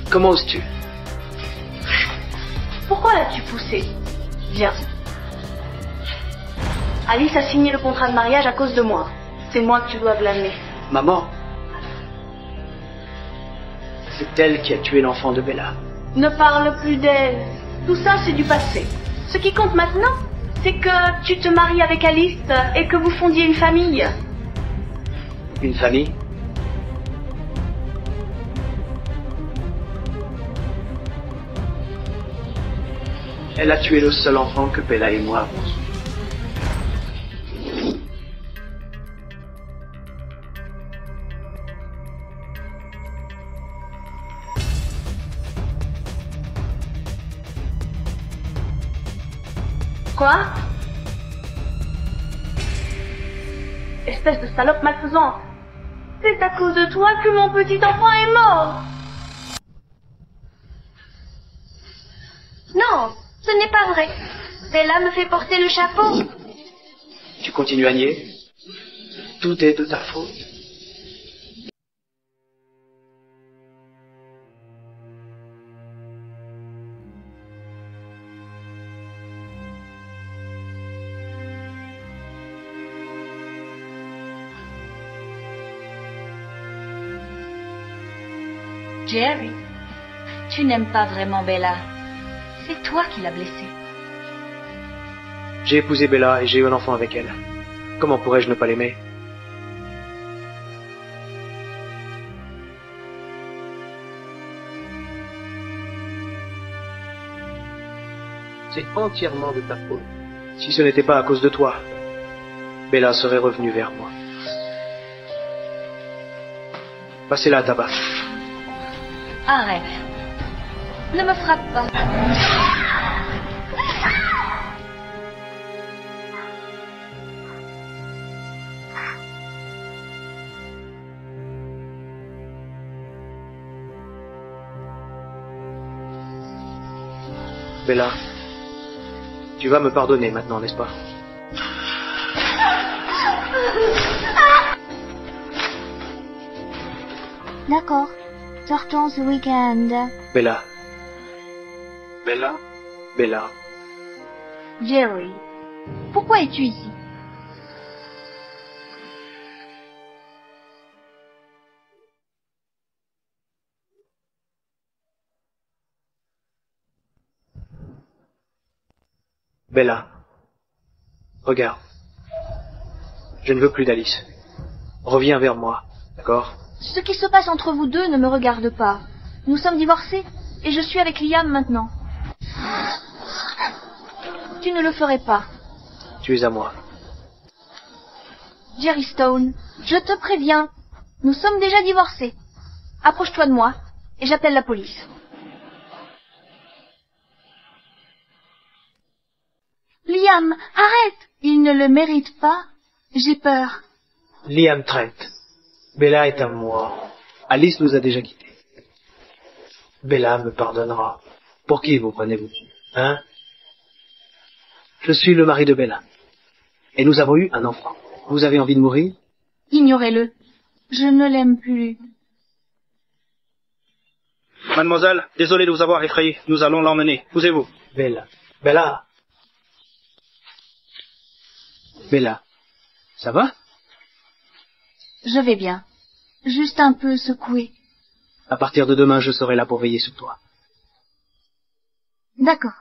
comment oses-tu? Pourquoi l'as-tu poussé? Viens. Alice a signé le contrat de mariage à cause de moi. C'est moi que tu dois blâmer. Maman, c'est elle qui a tué l'enfant de Bella. Ne parle plus d'elle. Tout ça, c'est du passé. Ce qui compte maintenant, c'est que tu te maries avec Alice et que vous fondiez une famille. Une famille? Elle a tué le seul enfant que Bella et moi avons. Quoi? Espèce de salope malfaisante. C'est à cause de toi que mon petit enfant est mort. Non, ce n'est pas vrai. Bella me fait porter le chapeau. Tu continues à nier? Tout est de ta faute. Jerry, tu n'aimes pas vraiment Bella. C'est toi qui l'as blessée. J'ai épousé Bella et j'ai eu un enfant avec elle. Comment pourrais-je ne pas l'aimer? C'est entièrement de ta faute. Si ce n'était pas à cause de toi, Bella serait revenue vers moi. Passez la tabac. Arrête. Ne me frappe pas. Bella, tu vas me pardonner maintenant, n'est-ce pas? D'accord. Sortons ce week-end. Bella. Bella? Bella. Jerry, pourquoi es-tu ici? Bella. Regarde. Je ne veux plus d'Alice. Reviens vers moi, d'accord? Ce qui se passe entre vous deux ne me regarde pas. Nous sommes divorcés et je suis avec Liam maintenant. Tu ne le ferais pas. Tu es à moi. Jerry Stone, je te préviens. Nous sommes déjà divorcés. Approche-toi de moi et j'appelle la police. Liam, arrête! Il ne le mérite pas. J'ai peur. Liam Trent. Bella est à moi. Alice nous a déjà quittés. Bella me pardonnera. Pour qui vous prenez-vous? Hein? Je suis le mari de Bella. Et nous avons eu un enfant. Vous avez envie de mourir? Ignorez-le. Je ne l'aime plus. Mademoiselle, désolé de vous avoir effrayé. Nous allons l'emmener. Poussez-vous. Bella. Bella. Bella. Ça va? Je vais bien. Juste un peu secouée. À partir de demain, je serai là pour veiller sur toi. D'accord.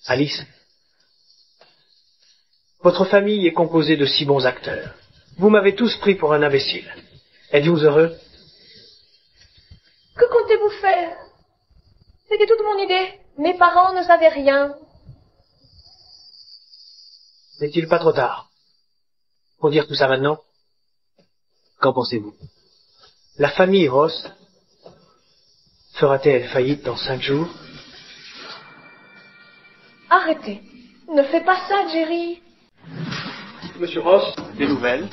Alice, votre famille est composée de si bons acteurs. Vous m'avez tous pris pour un imbécile. Êtes-vous heureux? Que comptez-vous faire? C'était toute mon idée. Mes parents ne savaient rien. N'est-il pas trop tard pour dire tout ça maintenant? Qu'en pensez-vous? La famille Ross fera-t-elle faillite dans 5 jours? Arrêtez. Ne fais pas ça, Jerry. Monsieur Ross, des nouvelles.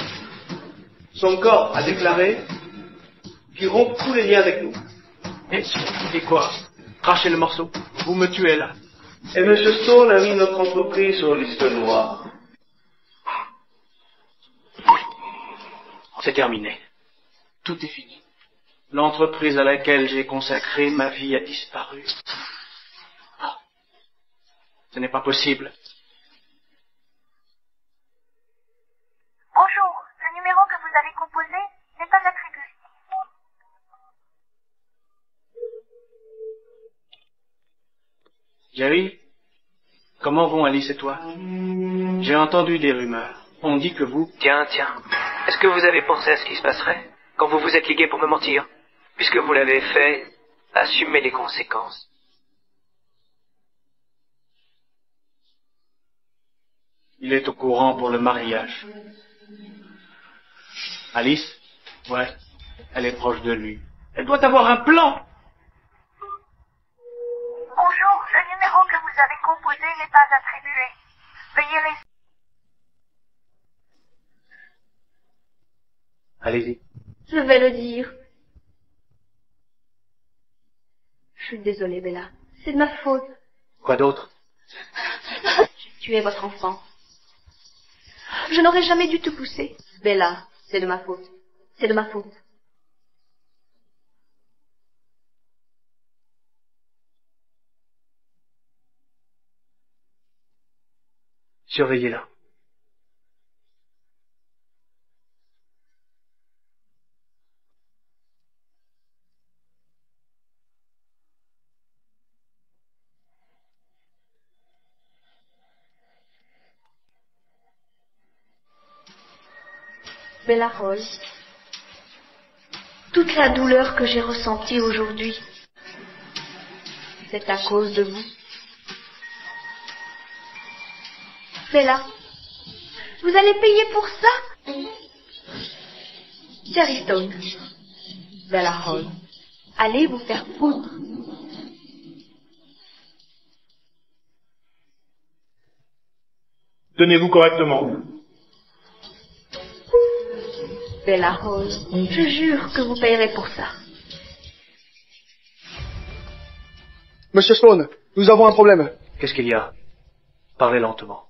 Son corps a déclaré qu'il rompt tous les liens avec nous. Et quoi? Crachez le morceau. Vous me tuez là. Et Monsieur Stone a mis notre entreprise sur liste noire. C'est terminé. Tout est fini. L'entreprise à laquelle j'ai consacré ma vie a disparu. Ah. Ce n'est pas possible. Bonjour, le numéro que vous avez composé n'est pas attribué. Jerry, comment vont Alice et toi? J'ai entendu des rumeurs. On dit que vous... Tiens. Est-ce que vous avez pensé à ce qui se passerait quand vous vous êtes ligué pour me mentir? Puisque vous l'avez fait, assumez les conséquences. Il est au courant pour le mariage. Alice? Ouais, elle est proche de lui. Elle doit avoir un plan. Bonjour, le numéro que vous avez composé n'est pas attribué. Veuillez rester. Allez-y. Je vais le dire. Je suis désolée, Bella. C'est de ma faute. Quoi d'autre? J'ai tué votre enfant. Je n'aurais jamais dû te pousser. Bella, c'est de ma faute. C'est de ma faute. Surveillez-la. Bella Hall, toute la douleur que j'ai ressentie aujourd'hui, c'est à cause de vous. Bella, vous allez payer pour ça? Jerry Stone, Bella Hall, allez vous faire foutre. Tenez-vous correctement. Bella Hall, je jure que vous payerez pour ça. Monsieur Stone, nous avons un problème. Qu'est-ce qu'il y a? Parlez lentement.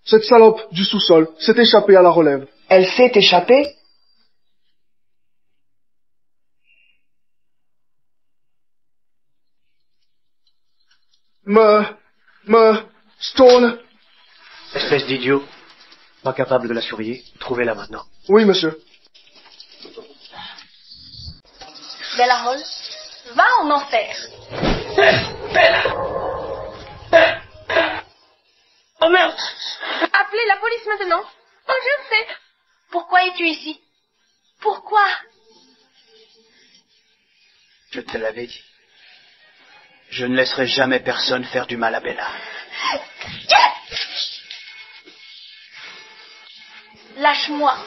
Cette salope du sous-sol s'est échappée à la relève. Elle s'est échappée? Stone. Espèce d'idiot. Pas capable de la surveiller. Trouvez-la maintenant. Oui, monsieur. Bella Hall, va en enfer. Bella. Oh merde. Appelez la police maintenant. Oh, je sais. Pourquoi es-tu ici? Pourquoi? Je te l'avais dit. Je ne laisserai jamais personne faire du mal à Bella. Lâche-moi.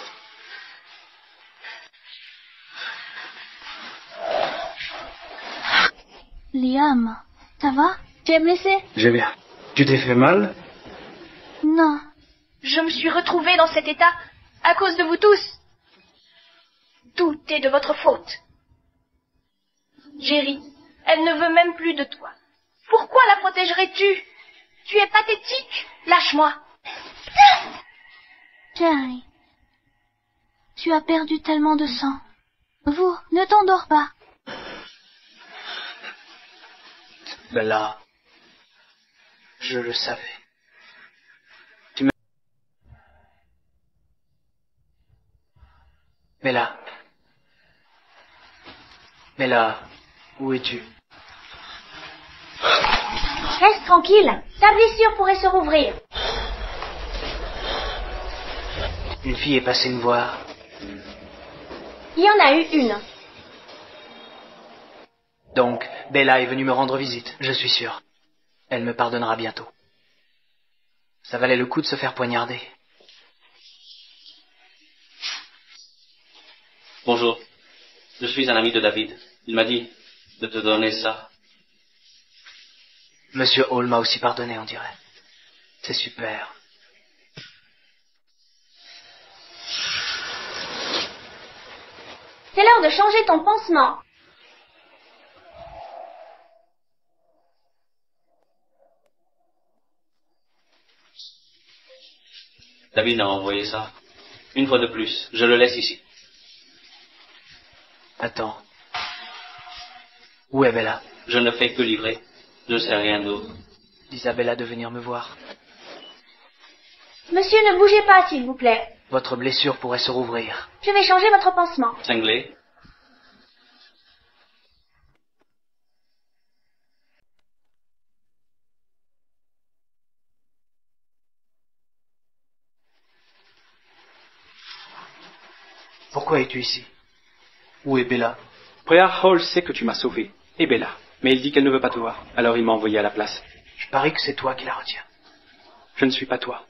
Liam, ça va? Tu es blessé? J'ai bien. Tu t'es fait mal? Non. Je me suis retrouvée dans cet état à cause de vous tous. Tout est de votre faute. Jerry, elle ne veut même plus de toi. Pourquoi la protégerais-tu? Tu es pathétique. Lâche-moi. Jerry, tu as perdu tellement de sang. Vous, ne t'endors pas. Bella, je le savais. Bella, où es-tu? Reste tranquille. Ta blessure pourrait se rouvrir. Une fille est passée me voir. Il y en a eu une. Donc, Bella est venue me rendre visite, je suis sûr. Elle me pardonnera bientôt. Ça valait le coup de se faire poignarder. Bonjour, je suis un ami de David. Il m'a dit de te donner ça. Monsieur Hall m'a aussi pardonné, on dirait. C'est super. C'est l'heure de changer ton pansement. David a envoyé ça. Une fois de plus, je le laisse ici. Attends. Où est Bella? Je ne fais que livrer. Je ne sais rien d'autre. Isabella de venir me voir. Monsieur, ne bougez pas, s'il vous plaît. Votre blessure pourrait se rouvrir. Je vais changer votre pansement. Cinglé. Pourquoi es-tu ici? Où est Bella? Prior Hall sait que tu m'as sauvé, et Bella, mais il dit qu'elle ne veut pas te voir, alors il m'a envoyé à la place. Je parie que c'est toi qui la retiens. Je ne suis pas toi.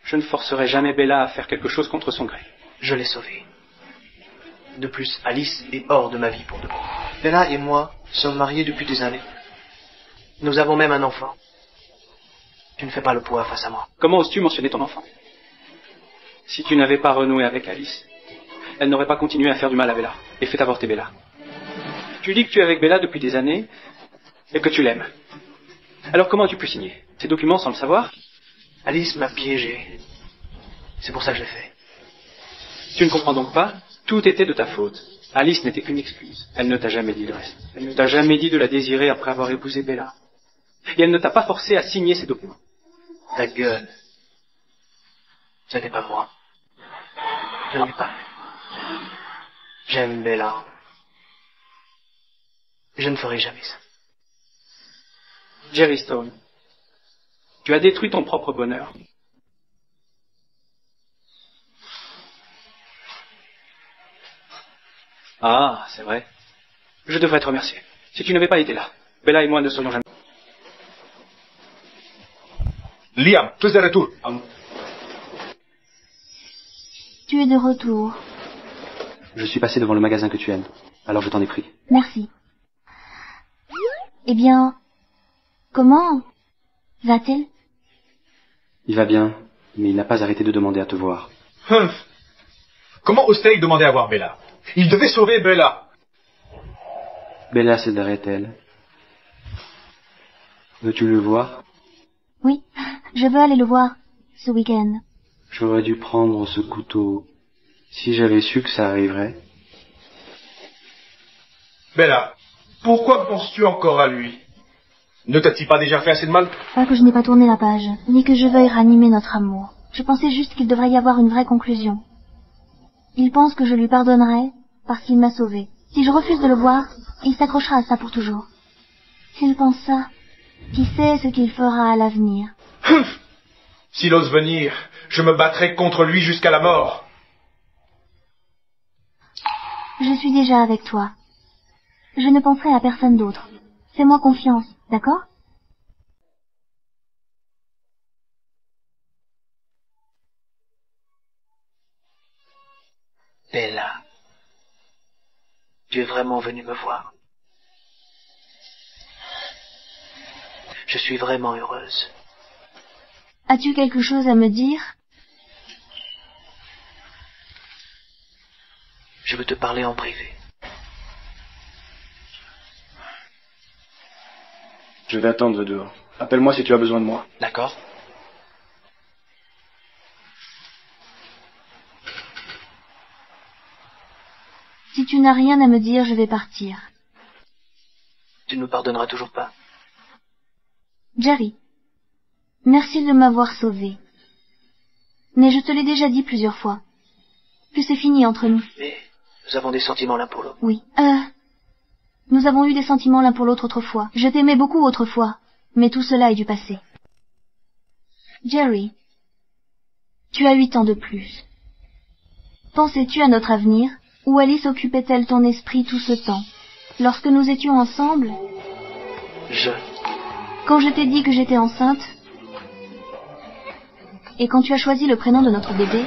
Je ne forcerai jamais Bella à faire quelque chose contre son gré. Je l'ai sauvée. De plus, Alice est hors de ma vie pour de bon. Bella et moi sommes mariés depuis des années. Nous avons même un enfant. Tu ne fais pas le poids face à moi. Comment oses-tu mentionner ton enfant? Si tu n'avais pas renoué avec Alice, elle n'aurait pas continué à faire du mal à Bella et fait avorter Bella. Tu dis que tu es avec Bella depuis des années et que tu l'aimes. Alors comment as-tu pu signer ces documents sans le savoir? Alice m'a piégé. C'est pour ça que je l'ai fait. Tu ne comprends donc pas? Tout était de ta faute. Alice n'était qu'une excuse. Elle ne t'a jamais dit le reste. Elle ne t'a jamais dit de la désirer après avoir épousé Bella. Et elle ne t'a pas forcé à signer ces documents. Ta gueule. Ce n'est pas moi. Je n'ai pas. J'aime Bella. Je ne ferai jamais ça. Jerry Stone, tu as détruit ton propre bonheur. Ah, c'est vrai. Je devrais te remercier. Si tu n'avais pas été là, Bella et moi ne serions jamais... Liam, tu es de retour. Tu es de retour. Je suis passé devant le magasin que tu aimes, alors je t'en ai pris. Merci. Eh bien, comment va-t-il? Il va bien, mais il n'a pas arrêté de demander à te voir. Comment ose-t-il demander à voir Bella? Il devait sauver Bella. Bella s'aiderait-elle? Veux-tu le voir? Oui, je veux aller le voir ce week-end. J'aurais dû prendre ce couteau. Si j'avais su que ça arriverait. Bella, pourquoi penses-tu encore à lui? Ne t'a-t-il pas déjà fait assez de mal? Pas que je n'ai pas tourné la page, ni que je veuille ranimer notre amour. Je pensais juste qu'il devrait y avoir une vraie conclusion. Il pense que je lui pardonnerai parce qu'il m'a sauvée. Si je refuse de le voir, il s'accrochera à ça pour toujours. S'il pense ça, qui sait ce qu'il fera à l'avenir? S'il ose venir, je me battrai contre lui jusqu'à la mort. Je suis déjà avec toi. Je ne penserai à personne d'autre. Fais-moi confiance, d'accord? Bella, tu es vraiment venue me voir. Je suis vraiment heureuse. As-tu quelque chose à me dire? Je veux te parler en privé. Je vais attendre dehors. Appelle-moi si tu as besoin de moi. D'accord? Si tu n'as rien à me dire, je vais partir. Tu ne me pardonneras toujours pas. Jerry, merci de m'avoir sauvé. Mais je te l'ai déjà dit plusieurs fois. Que c'est fini entre nous. Mais nous avons des sentiments l'un pour l'autre. Oui. Nous avons eu des sentiments l'un pour l'autre autrefois. Je t'aimais beaucoup autrefois. Mais tout cela est du passé. Jerry, tu as 8 ans de plus. Pensais-tu à notre avenir? Où Alice occupait-elle ton esprit tout ce temps? Lorsque nous étions ensemble? Quand je t'ai dit que j'étais enceinte? Et quand tu as choisi le prénom de notre bébé?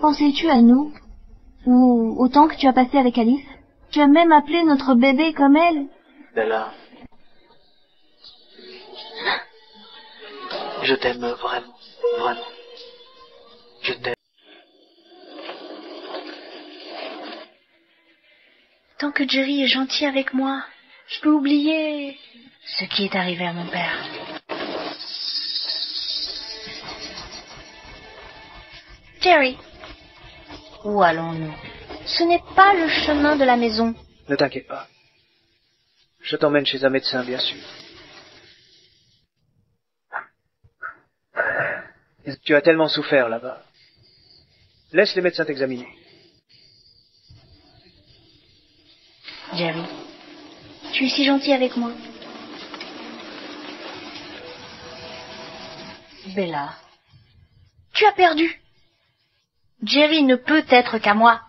Pensais-tu à nous? Ou au temps que tu as passé avec Alice? Tu as même appelé notre bébé comme elle? Bella, je t'aime vraiment, vraiment. Je t'aime. Tant que Jerry est gentil avec moi, je peux oublier ce qui est arrivé à mon père. Jerry, où allons-nous? Ce n'est pas le chemin de la maison. Ne t'inquiète pas. Je t'emmène chez un médecin, bien sûr. Tu as tellement souffert là-bas. Laisse les médecins t'examiner. Jerry, tu es si gentil avec moi. Bella, tu as perdu. Jerry ne peut être qu'à moi.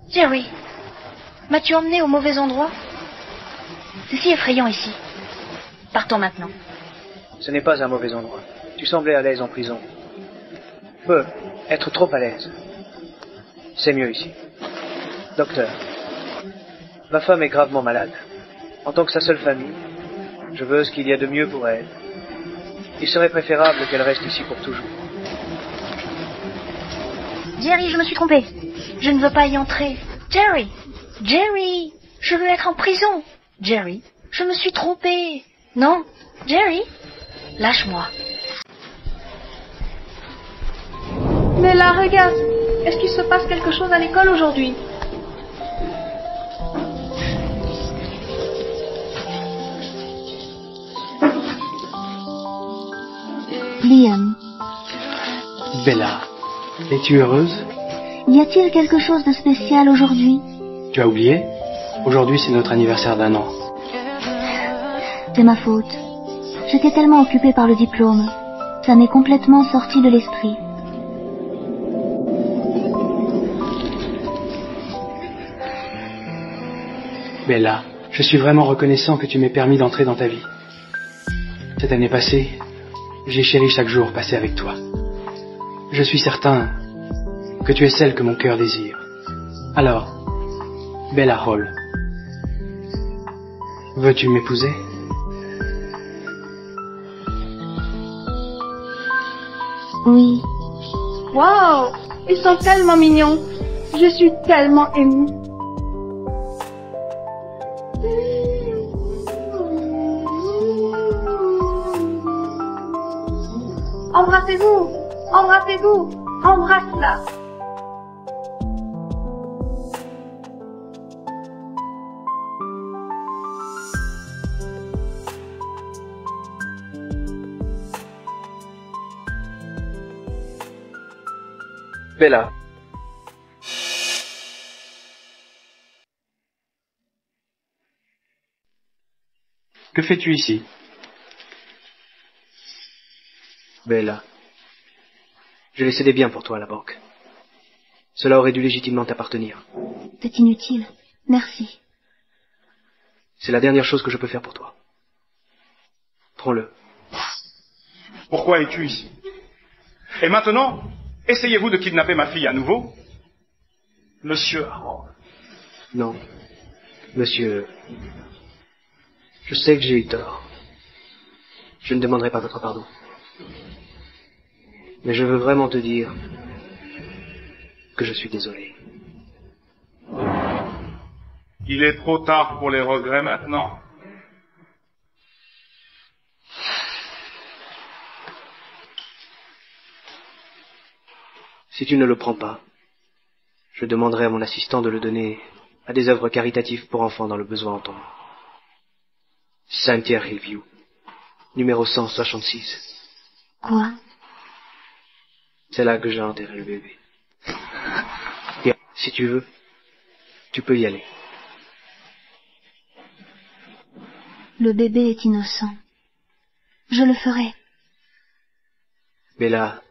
Jerry, m'as-tu emmené au mauvais endroit? C'est si effrayant ici. Partons maintenant. Ce n'est pas un mauvais endroit. Tu semblais à l'aise en prison. Être trop à l'aise. C'est mieux ici. Docteur, ma femme est gravement malade. En tant que sa seule famille, je veux ce qu'il y a de mieux pour elle. Il serait préférable qu'elle reste ici pour toujours. Jerry, je me suis trompée. Je ne veux pas y entrer. Jerry, je veux être en prison. Jerry, Je me suis trompée. Non, Jerry, lâche-moi. Mais là, regarde. Est-ce qu'il se passe quelque chose à l'école aujourd'hui? Liam, Bella, es-tu heureuse? y a-t-il quelque chose de spécial aujourd'hui? Tu as oublié? Aujourd'hui, c'est notre anniversaire d'1 an. C'est ma faute. J'étais tellement occupée par le diplôme. Ça m'est complètement sorti de l'esprit. Bella, je suis vraiment reconnaissant que tu m'aies permis d'entrer dans ta vie. Cette année passée, j'ai chéri chaque jour passé avec toi. Je suis certain que tu es celle que mon cœur désire. Alors, Bella Hall, veux-tu m'épouser? Oui. Wow, ils sont tellement mignons. Je suis tellement émue. Embrassez-vous, embrassez-vous, embrasse-la. Bella. Que fais-tu ici? Bella, j'ai laissé des biens pour toi à la banque. Cela aurait dû légitimement t'appartenir. C'est inutile. Merci. C'est la dernière chose que je peux faire pour toi. Prends-le. Pourquoi es-tu ici? Et maintenant, essayez-vous de kidnapper ma fille à nouveau? Monsieur Harold. Non. Monsieur, je sais que j'ai eu tort. Je ne demanderai pas votre pardon. Mais je veux vraiment te dire que je suis désolé. Il est trop tard pour les regrets maintenant. Si tu ne le prends pas, je demanderai à mon assistant de le donner à des œuvres caritatives pour enfants dans le besoin en ton nom. Cynthia Hillview, numéro 166. Quoi? C'est là que j'ai enterré le bébé. Et si tu veux, tu peux y aller. Le bébé est innocent. Je le ferai. Bella,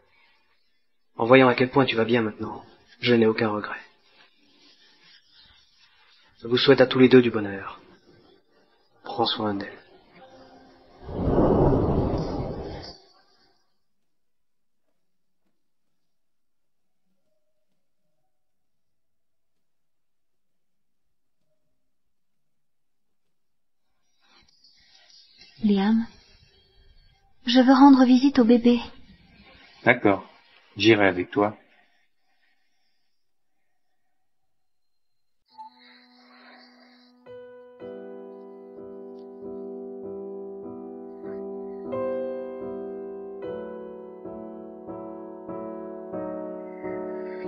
en voyant à quel point tu vas bien maintenant, je n'ai aucun regret. Je vous souhaite à tous les deux du bonheur. Prends soin d'elle. Liam, je veux rendre visite au bébé. D'accord, j'irai avec toi.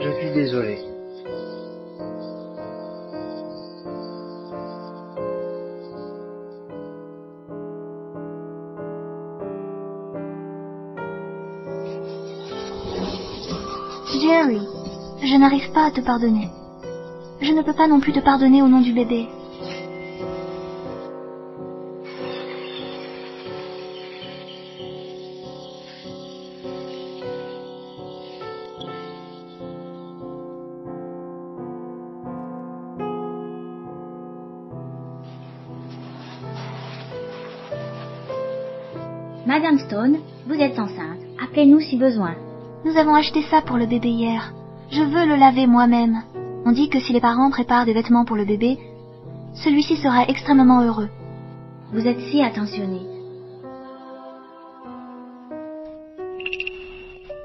Je suis désolé. Jerry, je n'arrive pas à te pardonner. Je ne peux pas non plus te pardonner au nom du bébé. Madame Stone, vous êtes enceinte. Appelez-nous si besoin. Nous avons acheté ça pour le bébé hier. Je veux le laver moi-même. On dit que si les parents préparent des vêtements pour le bébé, celui-ci sera extrêmement heureux. Vous êtes si attentionnée.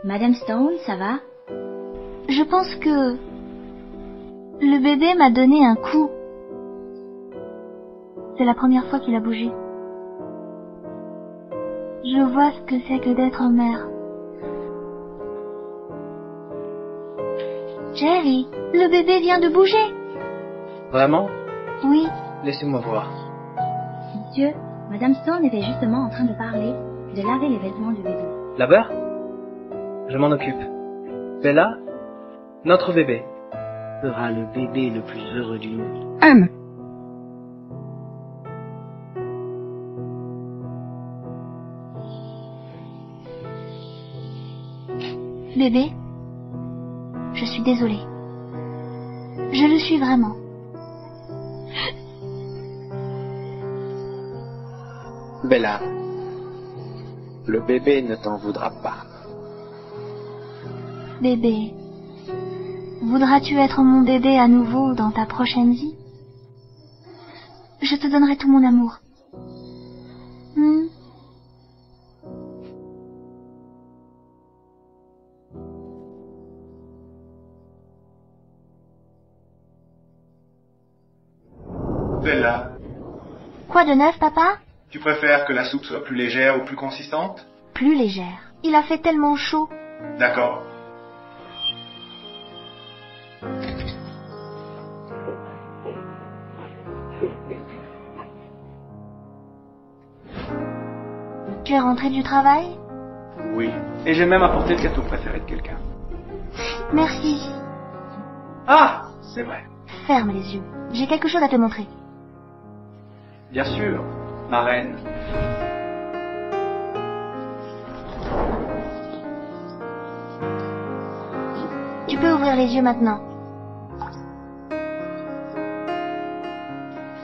Madame Stone, ça va? Je pense que le bébé m'a donné un coup. C'est la première fois qu'il a bougé. Je vois ce que c'est que d'être mère. Jerry, le bébé vient de bouger. Vraiment? Oui. Laissez-moi voir. Monsieur, Madame Stone était justement en train de parler et de laver les vêtements du bébé. Là-bas? Je m'en occupe. Bella, notre bébé sera le bébé le plus heureux du monde. Bébé, je suis désolée. Je le suis vraiment. Bella, le bébé ne t'en voudra pas. Bébé, voudras-tu être mon bébé à nouveau dans ta prochaine vie? Je te donnerai tout mon amour. Bella, Quoi de neuf, papa? tu préfères que la soupe soit plus légère ou plus consistante? Plus légère. Il a fait tellement chaud. D'accord. Tu es rentré du travail? Oui. Et j'ai même apporté le gâteau préféré de quelqu'un. Merci. Ah, c'est vrai. Ferme les yeux. J'ai quelque chose à te montrer. Bien sûr, ma reine. Tu peux ouvrir les yeux maintenant.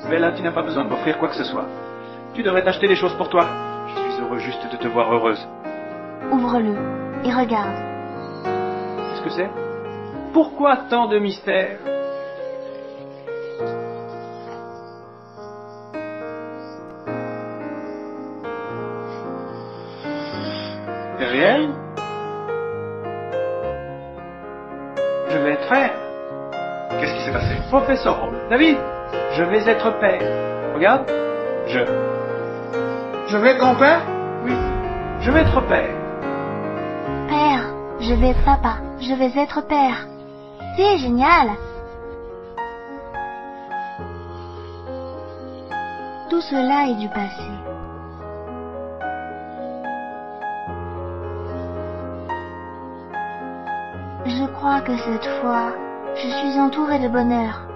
Bella, tu n'as pas besoin de m'offrir quoi que ce soit. Tu devrais t'acheter des choses pour toi. Je suis heureux juste de te voir heureuse. Ouvre-le et regarde. Qu'est-ce que c'est? Pourquoi tant de mystère? C'est réel? Je vais être père. Qu'est-ce qui s'est passé? Professeur Hall. David, je vais être père. Regarde. Je vais être grand-père? Oui. Je vais être père. Père, je vais être papa. Je vais être père. C'est génial. Tout cela est du passé. Je crois que cette fois, je suis entourée de bonheur.